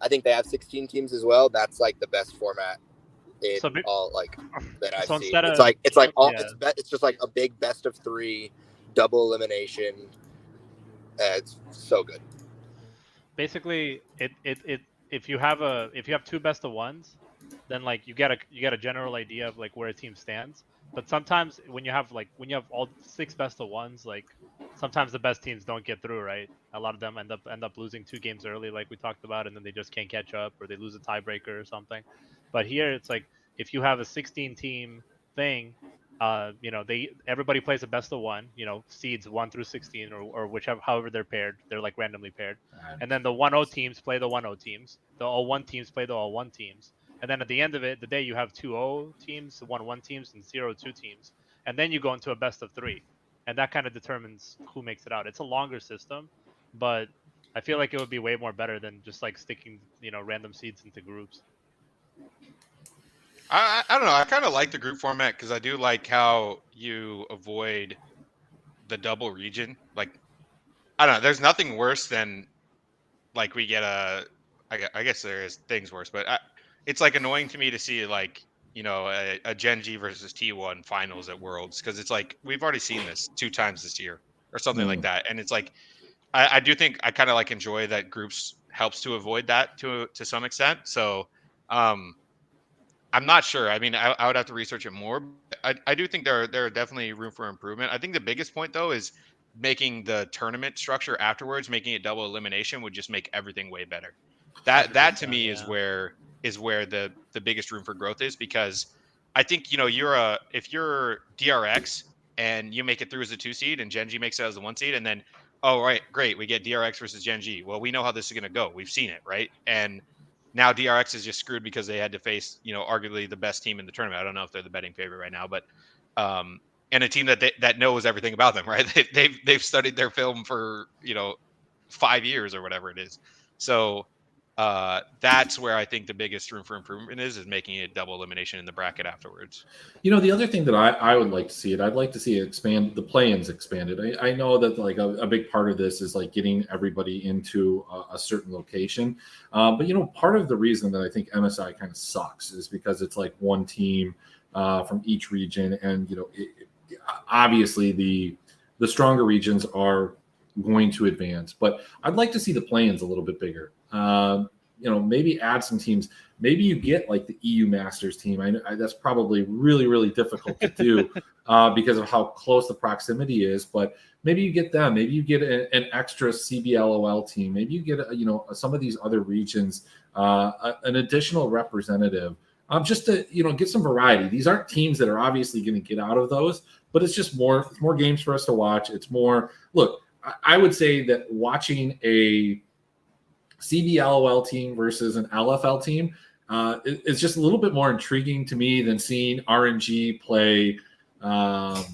I think they have 16 teams as well. That's like the best format all like that I've seen. It's just like a big best of 3 double elimination. It's so good. Basically, if you have 2 best of 1s, then like you get a general idea of like where a team stands. But sometimes when you have all 6 best of 1s, like sometimes the best teams don't get through, right? A lot of them end up losing 2 games early, like we talked about, and then they just can't catch up, or they lose a tiebreaker or something. But here it's like if you have a 16 team thing, everybody plays a best of 1, seeds 1 through 16 or however they're paired, they're like randomly paired, and then the 1-0 teams play the 1-0 teams, the 0-1 teams play the 0-1 teams. And then at the end of the day, you have 2-0 teams, 1-1 teams, and 0-2 teams. And then you go into a best of 3. And that kind of determines who makes it out. It's a longer system, but I feel like it would be way more better than just like sticking, random seeds into groups. I don't know. I kind of like the group format because I do like how you avoid the double region. Like, I don't know. There's nothing worse than like we get I guess there is things worse, but it's like annoying to me to see like a Gen G versus T1 finals at Worlds, because it's like we've already seen this 2 times this year or something like that, and it's like I do think I kind of like enjoy that groups helps to avoid that to some extent. So I'm not sure. I mean, I would have to research it more. I do think there are definitely room for improvement. I think the biggest point though is making the tournament structure afterwards, making it double elimination would just make everything way better. That to me is where the biggest room for growth is, because I think if you're DRX and you make it through as a 2 seed and Gen G makes it as the 1 seed, and then great, we get DRX versus Gen G. Well, we know how this is going to go. We've seen it, right? And Now DRX is just screwed because they had to face, arguably the best team in the tournament. I don't know if they're the betting favorite right now, but and a team that knows everything about them, right? They've studied their film for 5 years or whatever it is. So that's where I think the biggest room for improvement is making it double elimination in the bracket afterwards. The other thing that I would like to see I'd like to see it expand, the play-ins expanded. I know that like a big part of this is like getting everybody into a certain location. But part of the reason that I think MSI kind of sucks is because it's like one team from each region. And, obviously the stronger regions are going to advance, but I'd like to see the play-ins a little bit bigger. Maybe add some teams. Maybe you get like the EU Masters team. I that's probably really, really difficult to do because of how close the proximity is. But maybe you get them. Maybe you get an extra CBLOL team. Maybe you get some of these other regions, an additional representative, just to get some variety. These aren't teams that are obviously going to get out of those, but it's just more games for us to watch. It's more look. I would say that watching a CBLOL team versus an LFL team is just a little bit more intriguing to me than seeing RNG play the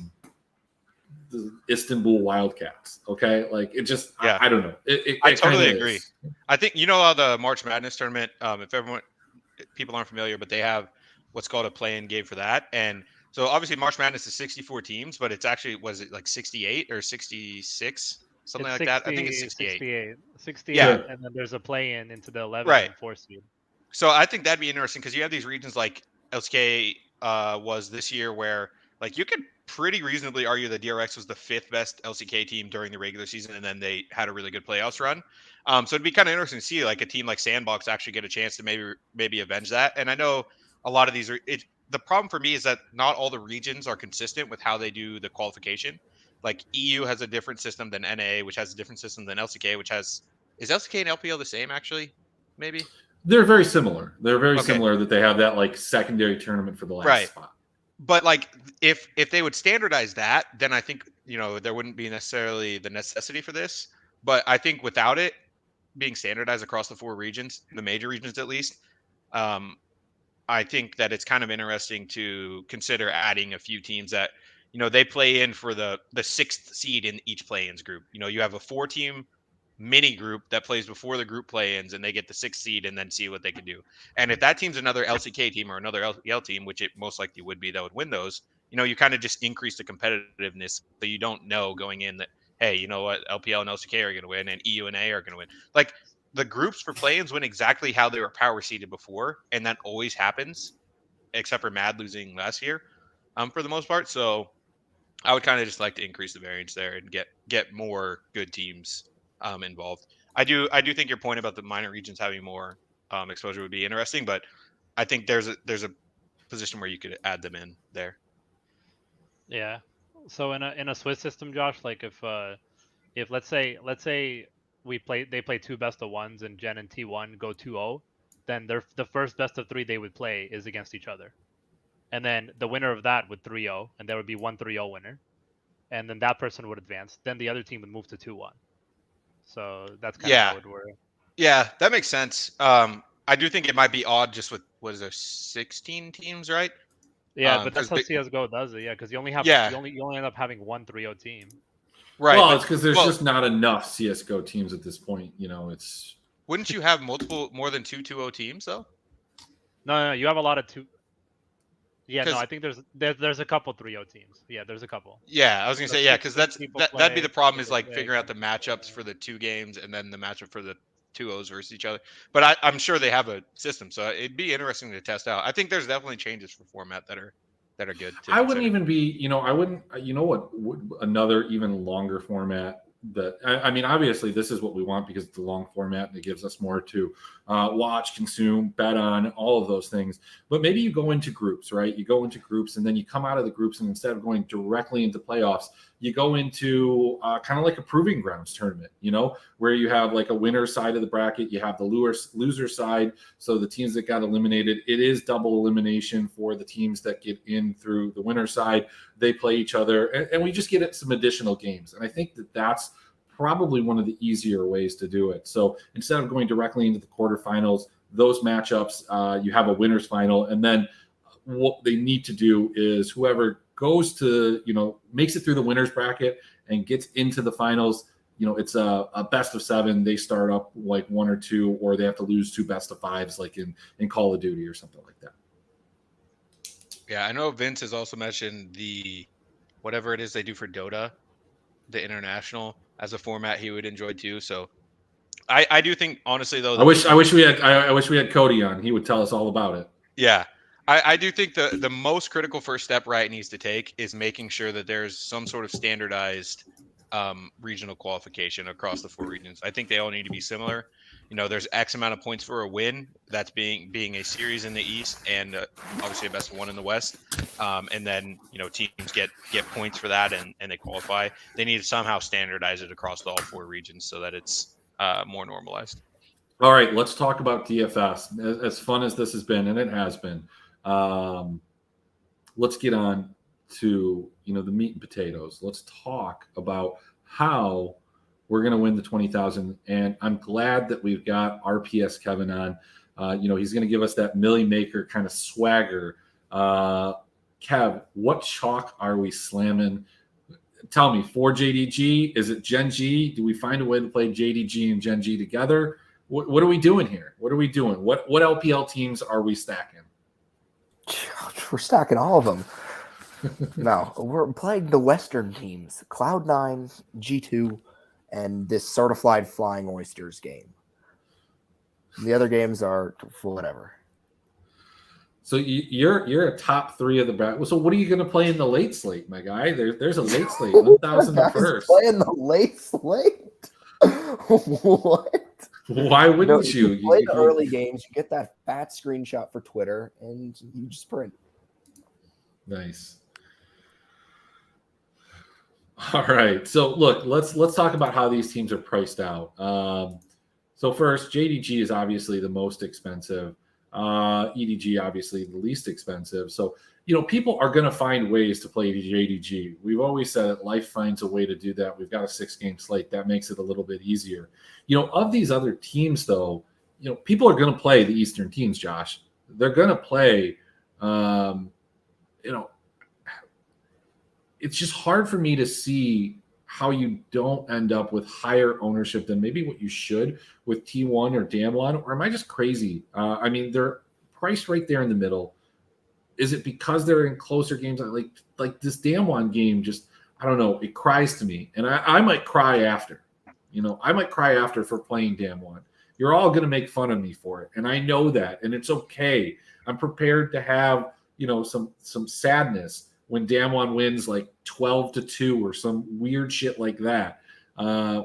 Istanbul Wildcats. Okay, like it just I don't know. I totally agree. I think the March Madness tournament. If people aren't familiar, but they have what's called a play-in game for that, and so obviously March Madness is 64 teams, but it's actually was it like 68 or 66? Something like that. I think it's 68. 68, yeah. And then there's a play-in into the 11 and 4 seed. So I think that'd be interesting because you have these regions like LCK was this year where like you could pretty reasonably argue that DRX was the 5th best LCK team during the regular season, and then they had a really good playoffs run. So it'd be kind of interesting to see like a team like Sandbox actually get a chance to maybe avenge that. And I know a lot of these are the problem for me is that not all the regions are consistent with how they do the qualification. Like EU has a different system than NA, which has a different system than LCK, is LCK and LPL the same actually? Maybe they're very similar. They're very similar that they have that like secondary tournament for the last spot. But like if they would standardize that, then I think there wouldn't be necessarily the necessity for this. But I think without it being standardized across the 4 regions, the major regions at least, I think that it's kind of interesting to consider adding a few teams that they play in for the 6th seed in each play-ins group. You have a 4-team mini group that plays before the group play-ins, and they get the 6th seed and then see what they can do. And if that team's another LCK team or another LPL team, which it most likely would be, that would win those, you kind of just increase the competitiveness, so you don't know going in that, hey, you know what, LPL and LCK are going to win and EU and A are going to win. Like the groups for play-ins win exactly how they were power seeded before, and that always happens, except for Mad losing last year, for the most part. So I would kind of just like to increase the variance there and get more good teams involved. I do think your point about the minor regions having more exposure would be interesting, but I think there's a position where you could add them in there. Yeah. So in a Swiss system, Josh, like if let's say they play 2 best of 1s and Gen and T1 go 2-0, then the first best of 3 they would play is against each other. And then the winner of that would 3-0, and there would be 1 3-0 winner. And then that person would advance. Then the other team would move to 2-1. So that's kind of how it would work. Yeah, that makes sense. I do think it might be odd just with, what is there, 16 teams, right? Yeah, but that's how CSGO does it. Yeah, because you only end up having 1 3-0 team. Right. Well, it's because there's just not enough CSGO teams at this point. It's. Wouldn't you have more than 2 2-0 teams though? No, you have a lot of 2. Yeah, no, I think there's a couple 3-0 teams. Yeah, there's a couple. Yeah, I was gonna say because that'd be the problem is like figuring out the matchups for the 2 games and then the matchup for the 2-0s versus each other. But I'm sure they have a system, so it'd be interesting to test out. I think there's definitely changes for format that are good. I wouldn't even be, I wouldn't. Another even longer format. That I mean, obviously, this is what we want because it's a long format and it gives us more to watch, consume, bet on, all of those things. But maybe you go into groups, right? You go into groups and then you come out of the groups, and instead of going directly into playoffs, you go into kind of like a proving grounds tournament, where you have like a winner side of the bracket, you have the loser side. So the teams that got eliminated, it is double elimination for the teams that get in through the winner side. They play each other, and we just get some additional games. And I think that's probably one of the easier ways to do it. So instead of going directly into the quarterfinals, those matchups. You have a winner's final, and then what they need to do is whoever goes to, makes it through the winner's bracket and gets into the finals, it's a best of 7. They start up like 1 or 2, or they have to lose 2 best of 5s, like in Call of Duty or something like that. Yeah, I know Vince has also mentioned whatever it is they do for Dota, the international, as a format he would enjoy too. So I do think, honestly, though, I wish we had Cody on. He would tell us all about it. Yeah. I do think the most critical first step Riot needs to take is making sure that there's some sort of standardized regional qualification across the 4 regions. I think they all need to be similar. There's X amount of points for a win. That's being a series in the East, and obviously a best of 1 in the West. And then teams get points for that, and they qualify. They need to somehow standardize it across all 4 regions so that it's more normalized. All right, let's talk about DFS. As fun as this has been, and it has been, let's get on to the meat and potatoes. Let's talk about how we're going to win the 20,000. And I'm glad that we've got RPS Kevin on. He's going to give us that Millie Maker kind of swagger. Kev, what chalk are we slamming? Tell me, for JDG, is it Gen G? Do we find a way to play JDG and Gen G together? What are we doing here? What are we doing? What LPL teams are we stacking? We're stacking all of them. No, we're playing the Western teams, Cloud9, G2, and this Certified Flying Oysters game. The other games are whatever. So you're a top 3 of the bracket. So what are you going to play in the late slate, my guy? There's a late slate, 1,000 first. Playing the late slate? What? Why wouldn't you? Play the early games. You get that fat screenshot for Twitter, and you just print. Nice. All right. So look, let's talk about how these teams are priced out. So first, JDG is obviously the most expensive. EDG obviously the least expensive. So people are going to find ways to play JDG. We've always said that life finds a way to do that. We've got a 6-game slate that makes it a little bit easier. Of these other teams, though, people are going to play the Eastern teams. Josh, they're going to play. It's just hard for me to see how you don't end up with higher ownership than maybe what you should with T1 or Damwon, or am I just crazy? I mean, they're priced right there in the middle. Is it because they're in closer games? Like this Damwon game, just, I don't know, it cries to me. And I might cry after. I might cry after for playing Damwon. You're all going to make fun of me for it. And I know that. And it's okay. I'm prepared to have, some sadness when Damwon wins like 12-2 or some weird shit like that.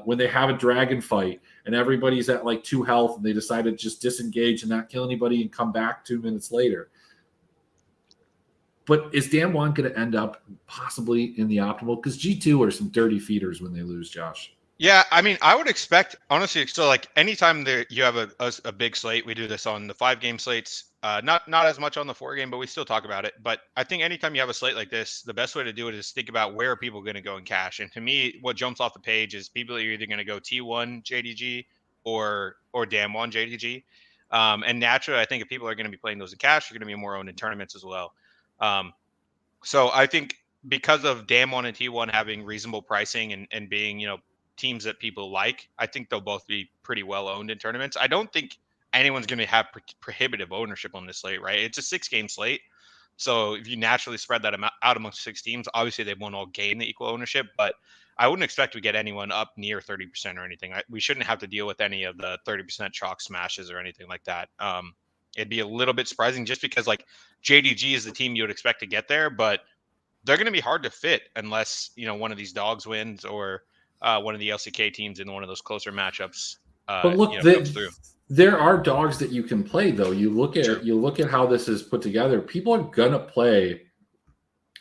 When they have a dragon fight and everybody's at like 2 health and they decide to just disengage and not kill anybody and come back 2 minutes later. But is Damwon going to end up possibly in the optimal? Because G2 are some dirty feeders when they lose, Josh. Yeah, I mean, I would expect, honestly, so like anytime you have a big slate, we do this on the 5-game slates, not as much on the 4-game, but we still talk about it. But I think anytime you have a slate like this, the best way to do it is think about where are people going to go in cash. And to me, what jumps off the page is people are either going to go T1 JDG or Damwon JDG. And naturally, I think if people are going to be playing those in cash, they're going to be more owned in tournaments as well. So I think because of Damwon and T1 having reasonable pricing and being, teams that people like, I think they'll both be pretty well owned in tournaments. I don't think anyone's going to have prohibitive ownership on this slate, right? It's a 6-game slate. So if you naturally spread that out amongst 6 teams, obviously they won't all gain the equal ownership, but I wouldn't expect to get anyone up near 30% or anything. We shouldn't have to deal with any of the 30% chalk smashes or anything like that. It'd be a little bit surprising just because like JDG is the team you would expect to get there, but they're going to be hard to fit unless, one of these dogs wins or one of the LCK teams in one of those closer matchups. But look, comes through. There are dogs that you can play, though. You look at how this is put together. People are gonna play.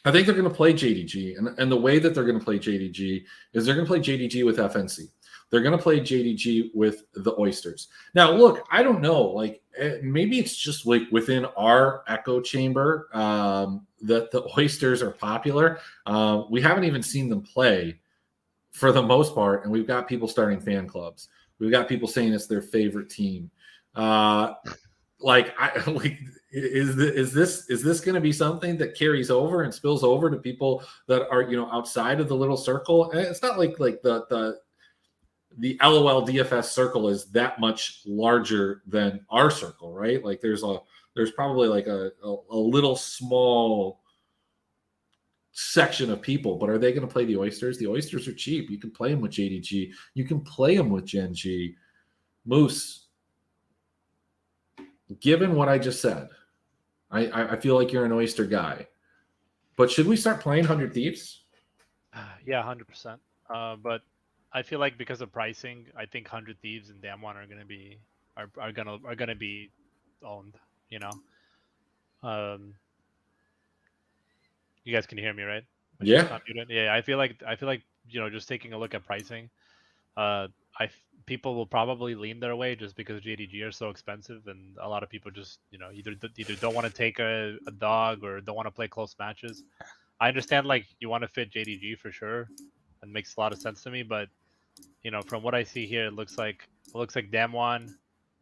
I think they're gonna play JDG, and the way that they're gonna play JDG is they're gonna play JDG with FNC. They're gonna play JDG with the Oysters. Now, look, I don't know. Like maybe it's just like within our echo chamber that the Oysters are popular. We haven't even seen them play for the most part, and we've got people starting fan clubs. We've got people saying it's their favorite team. like, is this going to be something that carries over and spills over to people that are outside of the little circle? And it's not like the LOL DFS circle is that much larger than our circle, right? Like there's probably like a little small section of people, but are they going to play the oysters? The oysters are cheap. You can play them with JDG. You can play them with Gen G. Moose, given what I just said, I feel like you're an oyster guy, but should we start playing 100 Thieves? Yeah, 100%. But I feel like because of pricing, I think 100 Thieves and Damwon are gonna be owned. You guys can hear me, right? Yeah. Yeah, I feel like just taking a look at pricing, people will probably lean their way just because JDG are so expensive, and a lot of people just either don't want to take a dog or don't want to play close matches. I understand like you want to fit JDG for sure, and makes a lot of sense to me. But from what I see here, it looks like Damwon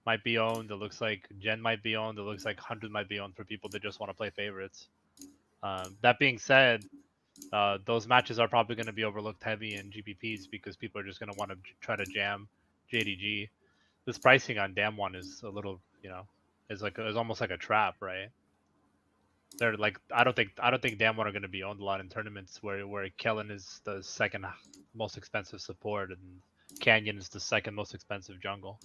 might be owned. It looks like Gen might be owned. It looks like 100 might be owned for people that just want to play favorites. That being said, those matches are probably going to be overlooked heavy in GPPs because people are just going to want to try to jam JDG. This pricing on Damwon is a little, is almost like a trap, right? They're like, I don't think Damwon are going to be owned a lot in tournaments where Kellen is the second most expensive support and Canyon is the second most expensive jungle.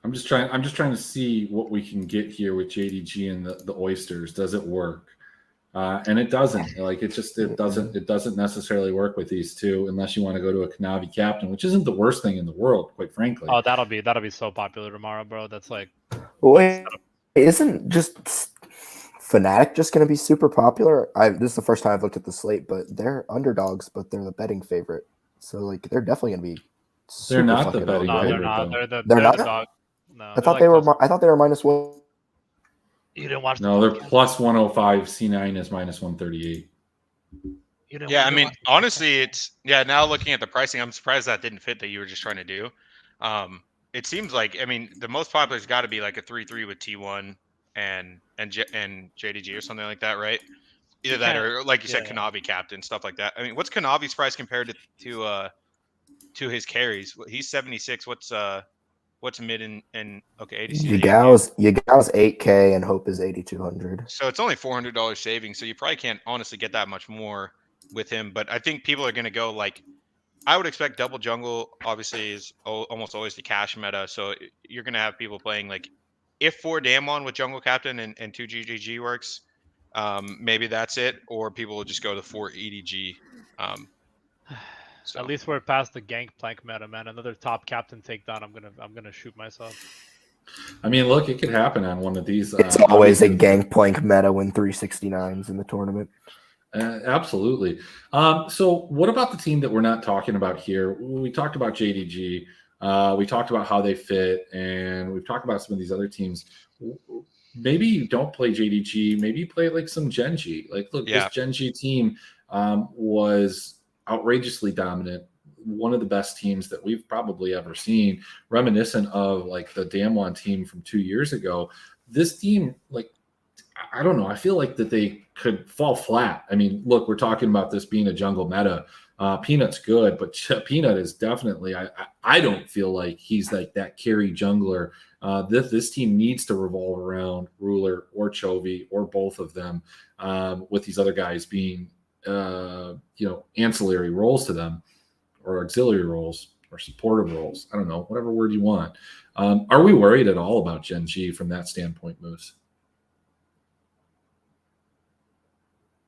I'm just trying to see what we can get here with JDG and the oysters. Does it work? And it doesn't. Like it doesn't necessarily work with these two unless you want to go to a Kanavi captain, which isn't the worst thing in the world, quite frankly. Oh, that'll be so popular tomorrow, bro. That's like, wait, isn't just Fnatic just going to be super popular? This is the first time I've looked at the slate, but they're underdogs, but they're the betting favorite. So like they're definitely going to be. They're not the betting no, favorite. They're not. Though. They're not the dog. No, I thought they were. I thought they were -1. You didn't watch. No, they're plus 105. C9 is minus 138. Yeah, I mean, honestly, now looking at the pricing, I'm surprised that didn't fit that you were just trying to do. It seems like, I mean, the most popular has got to be like a 3-3 with T1 and JDG or something like that, right? Either that or, like you said, Kanavi captain, stuff like that. I mean, what's Kanavi's price compared to his carries? He's 76. What's mid and okay, ADC? Yagao's 8K and Hope is 8,200. So it's only $400 savings. So you probably can't honestly get that much more with him. But I think people are going to go like, I would expect double jungle obviously is almost always the cash meta. So you're going to have people playing like, if 4 Damwon with jungle captain and 2 GGG works, maybe that's it. Or people will just go to 4 EDG. So. At least we're past the Gangplank meta, man. Another top captain takedown. I'm gonna shoot myself. I mean, look, it could happen on one of these. It's always a Gangplank meta when 369's in the tournament. Absolutely. So what about the team that we're not talking about here? We talked about JDG. We talked about how they fit, and we've talked about some of these other teams. Maybe you don't play JDG. Maybe you play like some Gen G. Like, look, this Gen G team was outrageously dominant, one of the best teams that we've probably ever seen, reminiscent of like the Damwon team from 2 years ago. This team, like, I don't know, I feel like that they could fall flat. I mean, look, we're talking about this being a jungle meta. Peanut's good, but Peanut is definitely, I don't feel like he's like that carry jungler. This team needs to revolve around Ruler or Chovy or both of them, with these other guys being ancillary roles to them, or auxiliary roles, or supportive roles. I don't know, whatever word you want. Are we worried at all about Gen G from that standpoint, Moose?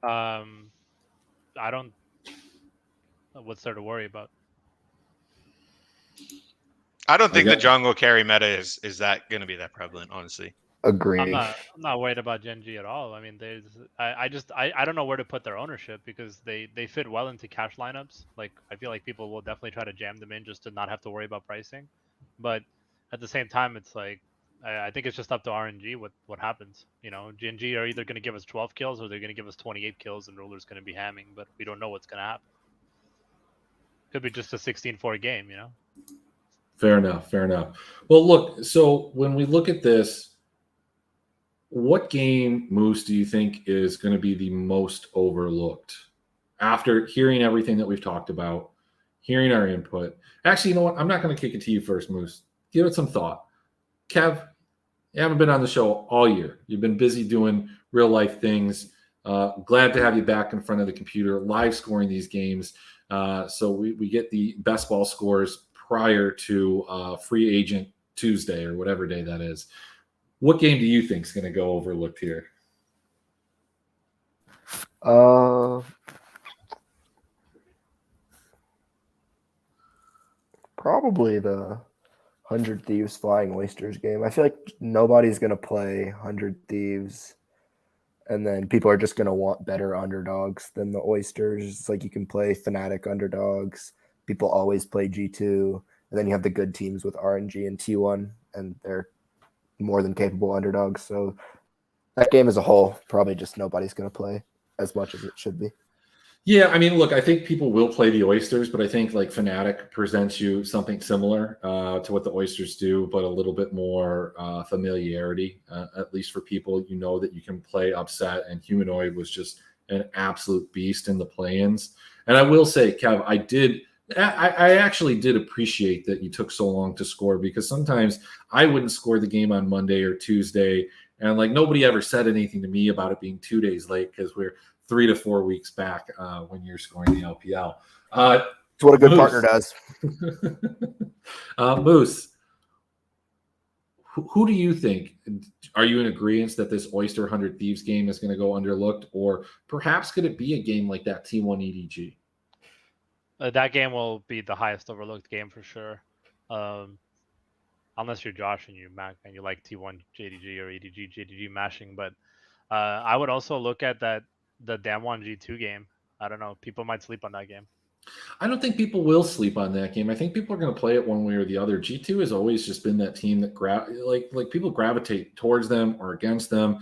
I don't. What's there to worry about? I don't think the jungle carry meta is that going to be that prevalent, honestly. Agree. I'm not worried about Gen G at all. I mean, I don't know where to put their ownership because they fit well into cash lineups. Like, I feel like people will definitely try to jam them in just to not have to worry about pricing. But at the same time, it's like, I think it's just up to RNG what happens. Gen G are either going to give us 12 kills or they're going to give us 28 kills and Ruler's going to be hamming, but we don't know what's going to happen. Could be just a 16-4 game, Fair enough. Fair enough. Well, look, so when we look at this, what game, Moose, do you think is going to be the most overlooked? After hearing everything that we've talked about, hearing our input. Actually, you know what? I'm not going to kick it to you first, Moose. Give it some thought. Kev, you haven't been on the show all year. You've been busy doing real life things. Glad to have you back in front of the computer, live scoring these games. So we get the best ball scores prior to free agent Tuesday or whatever day that is. What game do you think is going to go overlooked here? Probably the 100 Thieves Flying Oysters game. I feel like nobody's going to play 100 Thieves, and then people are just going to want better underdogs than the Oysters. It's like you can play Fnatic underdogs. People always play G2, and then you have the good teams with RNG and T1, and they're more than capable underdogs. So that game as a whole, probably just nobody's going to play as much as it should be. Yeah, I mean, look, I think people will play the Oysters, but I think like Fnatic presents you something similar to what the Oysters do, but a little bit more familiarity, at least for people. You know that you can play upset, and Humanoid was just an absolute beast in the play-ins. And I will say, Kev, I actually did appreciate that you took so long to score, because sometimes I wouldn't score the game on Monday or Tuesday, and like nobody ever said anything to me about it being 2 days late because we're 3 to 4 weeks back when you're scoring the LPL. It's what a good partner does. Moose, who do you think? Are you in agreement that this Oyster 100 Thieves game is going to go underlooked, or perhaps could it be a game like that T1 EDG? That game will be the highest overlooked game for sure. Unless you're Josh and you like T1 JDG or EDG JDG mashing, but I would also look at the Damwon G2 game. I don't know. People might sleep on that game. I don't think people will sleep on that game. I think people are going to play it one way or the other. G2 has always just been that team that like people gravitate towards them or against them.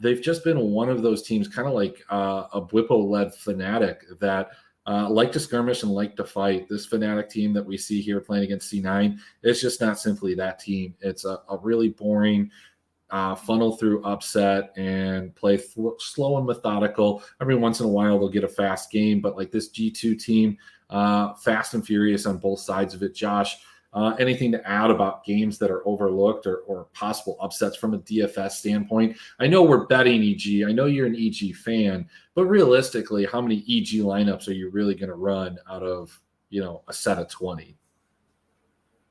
They've just been one of those teams, kind of like a Bwipo-led Fnatic that like to skirmish and like to fight. This Fnatic team that we see here playing against C9, it's just not simply that team. It's a really boring funnel through upset and play slow and methodical. Every once in a while they'll get a fast game, but like this G2 team, fast and furious on both sides of it. Josh, anything to add about games that are overlooked or possible upsets from a DFS standpoint? I know we're betting EG. I know you're an EG fan, but realistically, how many EG lineups are you really going to run out of, a set of 20?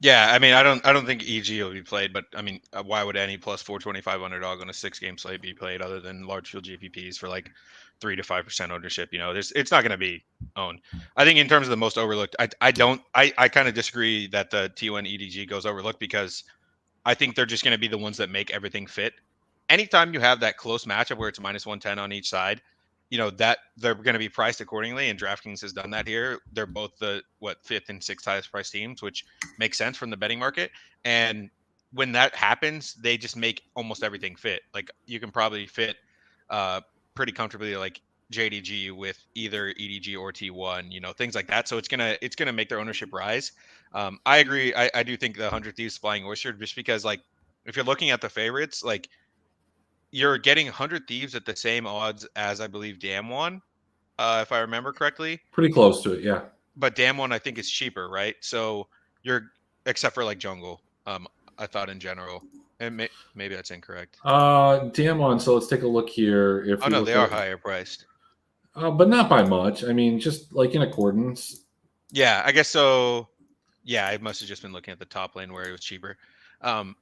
Yeah, I mean, I don't think EG will be played, but I mean, why would any plus 425 underdog on a 6-game slate be played other than large field GPPs for like 3 to 5% ownership? It's not going to be owned. I think in terms of the most overlooked, I kind of disagree that the T1 EDG goes overlooked, because I think they're just going to be the ones that make everything fit. Anytime you have that close matchup where it's minus 110 on each side, that they're going to be priced accordingly, and DraftKings has done that here. They're both the fifth and sixth highest priced teams, which makes sense from the betting market. And when that happens, they just make almost everything fit. Like you can probably fit pretty comfortably like JDG with either EDG or T1, things like that. So it's gonna make their ownership rise. I agree. I do think the 100 Thieves Flying Oyster, just because like if you're looking at the favorites, like you're getting 100 Thieves at the same odds as I believe Damwon, if I remember correctly. Pretty close to it, yeah. But Damwon I think is cheaper, right? So except for like Jungle, I thought in general, and maybe that's incorrect. Damwon. So let's take a look here. They are higher priced, but not by much. I mean, just like in accordance. Yeah, I guess so. Yeah, I must have just been looking at the top lane where it was cheaper. I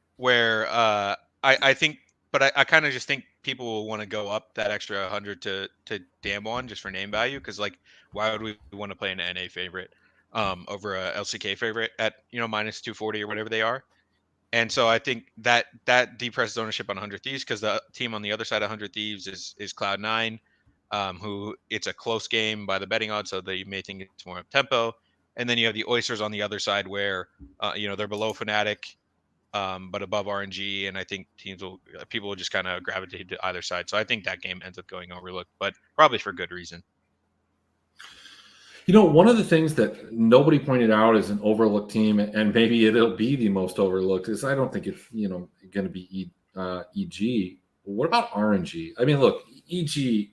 think. But I kind of just think people will want to go up that extra 100 to Damwon just for name value, because like why would we want to play an NA favorite over a LCK favorite at minus 240 or whatever they are? And so I think that depresses ownership on 100 Thieves, because the team on the other side of 100 Thieves is Cloud9, who it's a close game by the betting odds, so they may think it's more up tempo. And then you have the Oysters on the other side where they're below Fnatic, but above RNG, and I think people will just kind of gravitate to either side. So I think that game ends up going overlooked, but probably for good reason. One of the things that nobody pointed out as an overlooked team, and maybe it'll be the most overlooked, is I don't think it's going to be EG. What about RNG? I mean, look, EG,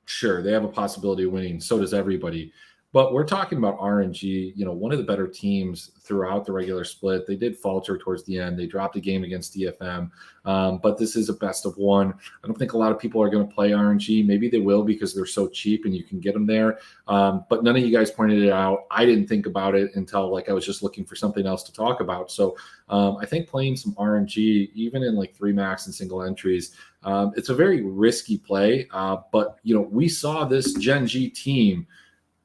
sure, they have a possibility of winning. So does everybody. But we're talking about RNG, one of the better teams throughout the regular split. They did falter towards the end. They dropped a game against DFM, but this is a best of one. I don't think a lot of people are going to play RNG. Maybe they will because they're so cheap and you can get them there. But none of you guys pointed it out. I didn't think about it until I was just looking for something else to talk about. So I think playing some RNG, even in 3 max and single entries, it's a very risky play. But we saw this Gen G team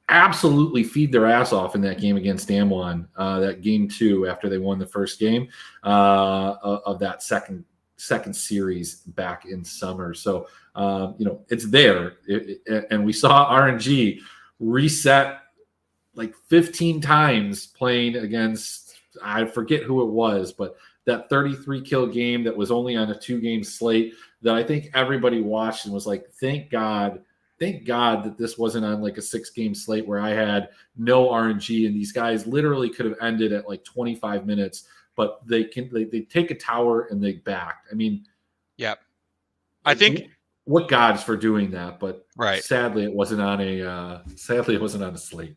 absolutely feed their ass off in that game against Damwon, that game 2 after they won the first game of that second series back in summer. So it's there, and we saw RNG reset 15 times playing against, I forget who it was, but that 33 kill game that was only on a 2-game slate that I think everybody watched and was like, thank God that this wasn't on a 6-game slate where I had no RNG and these guys literally could have ended at 25 minutes, but they take a tower and they backed. I mean, yeah, I think what gods for doing that, but right. Sadly it wasn't on a slate.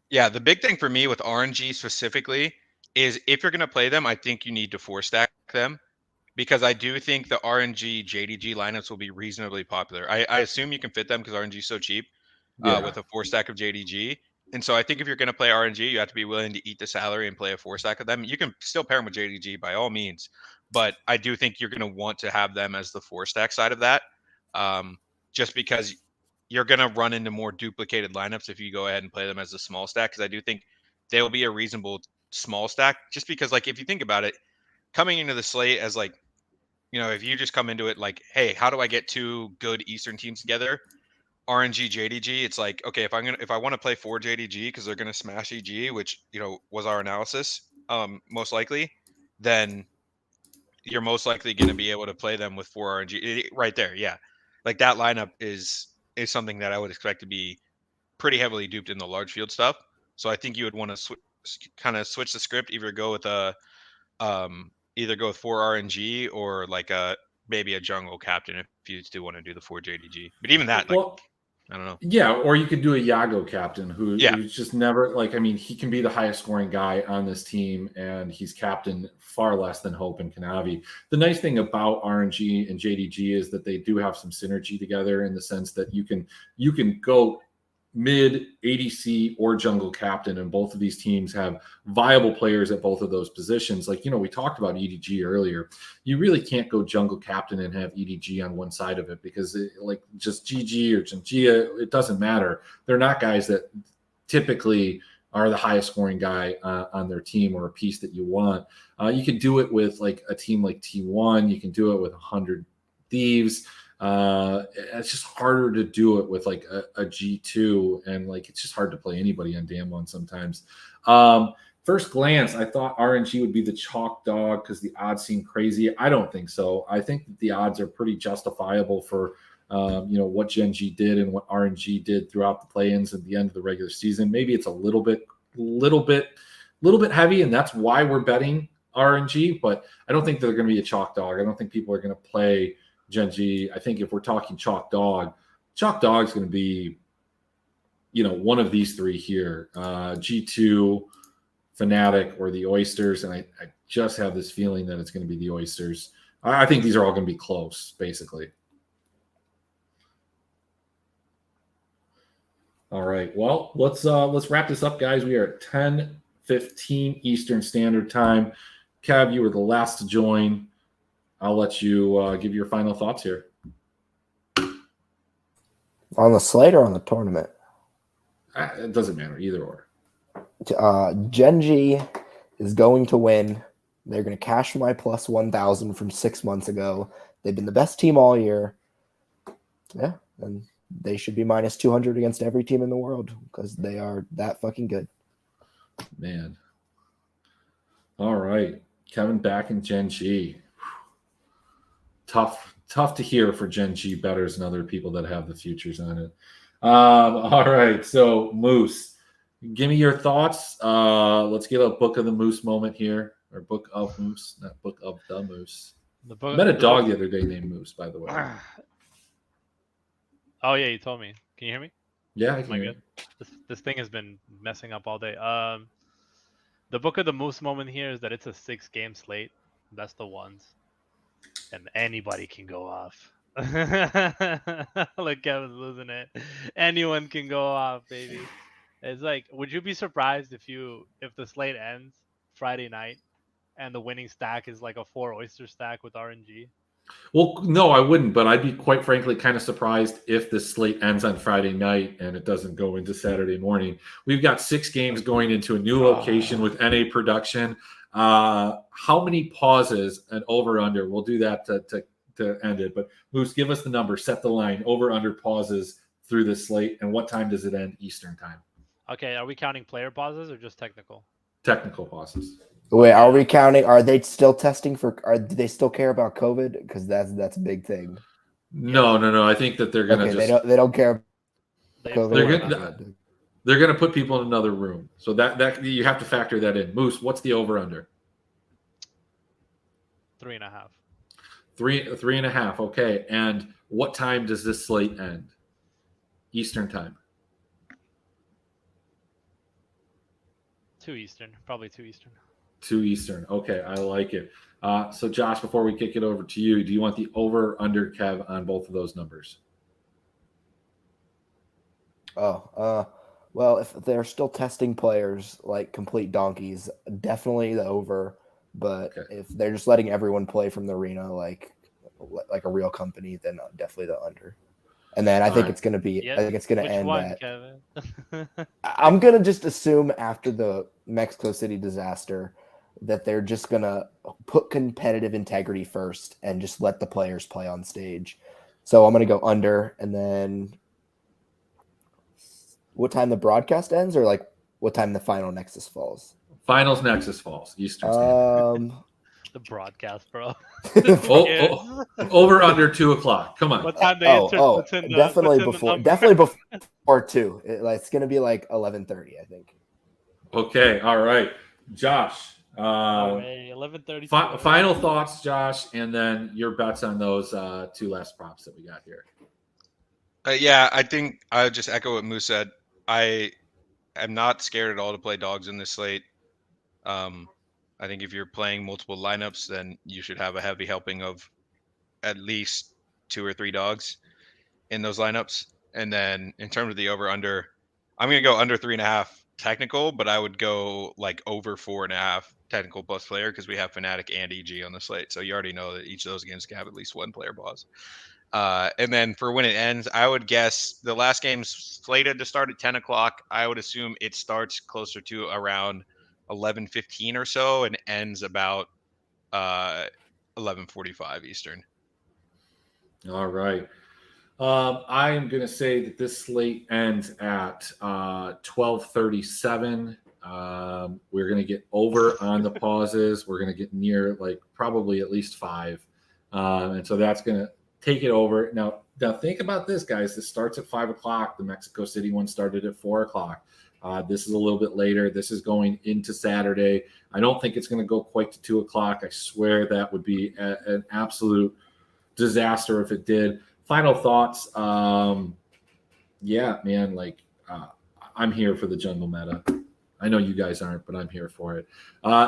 Yeah, the big thing for me with RNG specifically is if you're going to play them, I think you need to 4-stack them. Because I do think the RNG JDG lineups will be reasonably popular. I assume you can fit them because RNG is so cheap with a 4-stack of JDG. And so I think if you're going to play RNG, you have to be willing to eat the salary and play a 4-stack of them. You can still pair them with JDG by all means, but I do think you're going to want to have them as the 4-stack side of that, just because you're going to run into more duplicated lineups if you go ahead and play them as a small stack. Because I do think they'll be a reasonable small stack, just because if you think about it, coming into the slate as if you just come into it hey, how do I get 2 good Eastern teams together? RNG, JDG, it's okay, if I want to play 4 JDG because they're gonna smash EG, which was our analysis, most likely, then you're most likely gonna be able to play them with 4 RNG right there. Yeah, that lineup is something that I would expect to be pretty heavily duped in the large field stuff. So I think you would want to kind of switch the script, either go with 4 RNG or maybe a jungle captain if you do want to do the 4 JDG. But even that, I don't know. Yeah, or you could do a Yago captain who's just never he can be the highest scoring guy on this team, and he's captain far less than Hope and Kanavi. The nice thing about RNG and JDG is that they do have some synergy together in the sense that you can go mid, ADC, or jungle captain, and both of these teams have viable players at both of those positions. We talked about EDG earlier. You really can't go jungle captain and have EDG on one side of it because just GG or Gengia, it doesn't matter. They're not guys that typically are the highest scoring guy on their team or a piece that you want. You can do it with a team like T1. You can do it with 100 Thieves. It's just harder to do it with a G2, and it's just hard to play anybody on Damwon sometimes. First glance, I thought RNG would be the chalk dog because the odds seem crazy. I don't think so. I think that the odds are pretty justifiable for what Gen G did and what RNG did throughout the play-ins at the end of the regular season. Maybe it's a little bit heavy, and that's why we're betting RNG. But I don't think they're going to be a chalk dog. I don't think people are going to play Gen G. I think if we're talking chalk dog is going to be, one of these 3 here, G2, Fnatic, or the Oysters. And I just have this feeling that it's going to be the Oysters. I think these are all going to be close, basically. All right. Well, let's wrap this up, guys. We are at 10:15 Eastern Standard Time. Kev, you were the last to join. I'll let you give your final thoughts here. On the slate or on the tournament? It doesn't matter, either or. Gen G is going to win. They're going to cash my plus 1,000 from 6 months ago. They've been the best team all year. Yeah, and they should be minus 200 against every team in the world because they are that fucking good. Man. All right. Kevin back in Gen G. Tough to hear for Gen G bettors and other people that have the futures on it. All right. So, Moose, Give me your thoughts. Let's get a Book of the Moose moment here, or Book of Moose, not Book of the Moose. I met a dog the other day named Moose, by the way. Oh yeah, you told me. Can you hear me? Yeah, I Am can I hear good? This thing has been messing up all day. The Book of the Moose moment here is that it's a 6-game slate. That's the ones, and anybody can go off. Look, Kevin's losing it. Anyone can go off, baby. It's like, would you be surprised if the slate ends Friday night and the winning stack is like a 4 oyster stack with RNG? Well, no, I wouldn't, but I'd be quite frankly kind of surprised if the slate ends on Friday night and it doesn't go into Saturday morning. We've got 6 games going into a new location with NA production. How many pauses and over under? We'll do that to end it. But Moose, give us the number, set the line, over under pauses through the slate, and what time does it end Eastern time? Okay, are we counting player pauses or just technical? Technical pauses. Wait, are we counting? Are they still testing for? Do they still care about COVID? Because that's a big thing. No. I think that they're gonna they don't care. COVID. They're gonna put people in another room, so that you have to factor that in. Moose, what's the over under? 3.5. 3.5. Okay, and what time does this slate end? Eastern time. 2 Eastern, probably 2 Eastern. 2 Eastern. Okay, I like it. So, Josh, before we kick it over to you, do you want the over under, Kev, on both of those numbers? Well, if they're still testing players like complete donkeys, definitely the over. But if they're just letting everyone play from the arena like a real company, then definitely the under. And then I think it's going to be. Yep. I think it's going to Which end one, at. Kevin? I'm going to just assume after the Mexico City disaster that they're just going to put competitive integrity first and just let the players play on stage. So I'm going to go under, and then what time the broadcast ends, or like what time the final Nexus falls? Finals Nexus falls Eastern Standard. The broadcast, bro. Over under 2 o'clock. Come on. What time they enter? Definitely before 2. It's going to be like 11:30, I think. Okay. All right, Josh. 11:30. Final thoughts, Josh, and then your bets on those 2 last props that we got here. Yeah, I think I would just echo what Moose said. I am not scared at all to play dogs in this slate. I think if you're playing multiple lineups, then you should have a heavy helping of at least 2 or 3 dogs in those lineups. And then in terms of the over-under, I'm going to go under 3.5 technical, but I would go like over 4.5 technical plus player because we have Fnatic and EG on the slate. So you already know that each of those games can have at least 1 player pause. And then for when it ends, I would guess the last game's slated to start at 10 o'clock. I would assume it starts closer to around 11:15 or so and ends about 11:45 Eastern. All right. I am going to say that this slate ends at 12:37. We're going to get over on the pauses. We're going to get near like probably at least 5. And so that's going to take it over. Now think about this, guys. This starts at 5 o'clock. The Mexico City one started at 4 o'clock. This is a little bit later. This is going into Saturday. I don't think it's going to go quite to 2 o'clock. I swear that would be an absolute disaster if it did. Final thoughts. Yeah, man, like I'm here for the jungle meta. I know you guys aren't, but I'm here for it.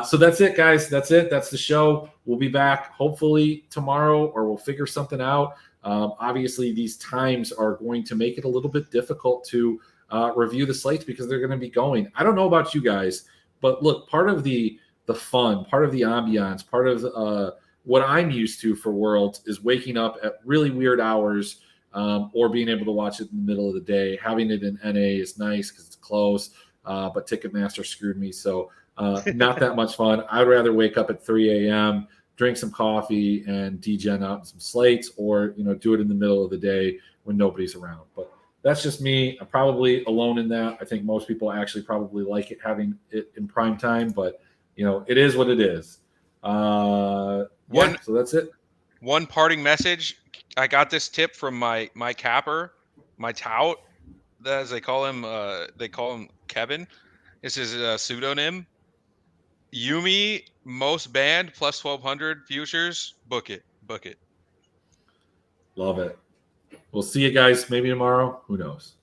So that's it, guys. That's it. That's the show. We'll be back hopefully tomorrow, or we'll figure something out. Obviously, these times are going to make it a little bit difficult to review the slates because they're going to be going. I don't know about you guys, but look, part of the fun, part of the ambiance, part of what I'm used to for Worlds is waking up at really weird hours or being able to watch it in the middle of the day. Having it in NA is nice because it's close, but Ticketmaster screwed me, so not that much fun. I'd rather wake up at 3 a.m., drink some coffee, and degen out some slates, or do it in the middle of the day when nobody's around. But that's just me. I'm probably alone in that. I think most people actually probably like it having it in prime time, but it is what it is. So that's it. One parting message. I got this tip from my capper, my tout. as they call him Kevin. This is a pseudonym. Yumi most banned plus 1200 futures. Book it. Love it. We'll see you guys maybe tomorrow. Who knows?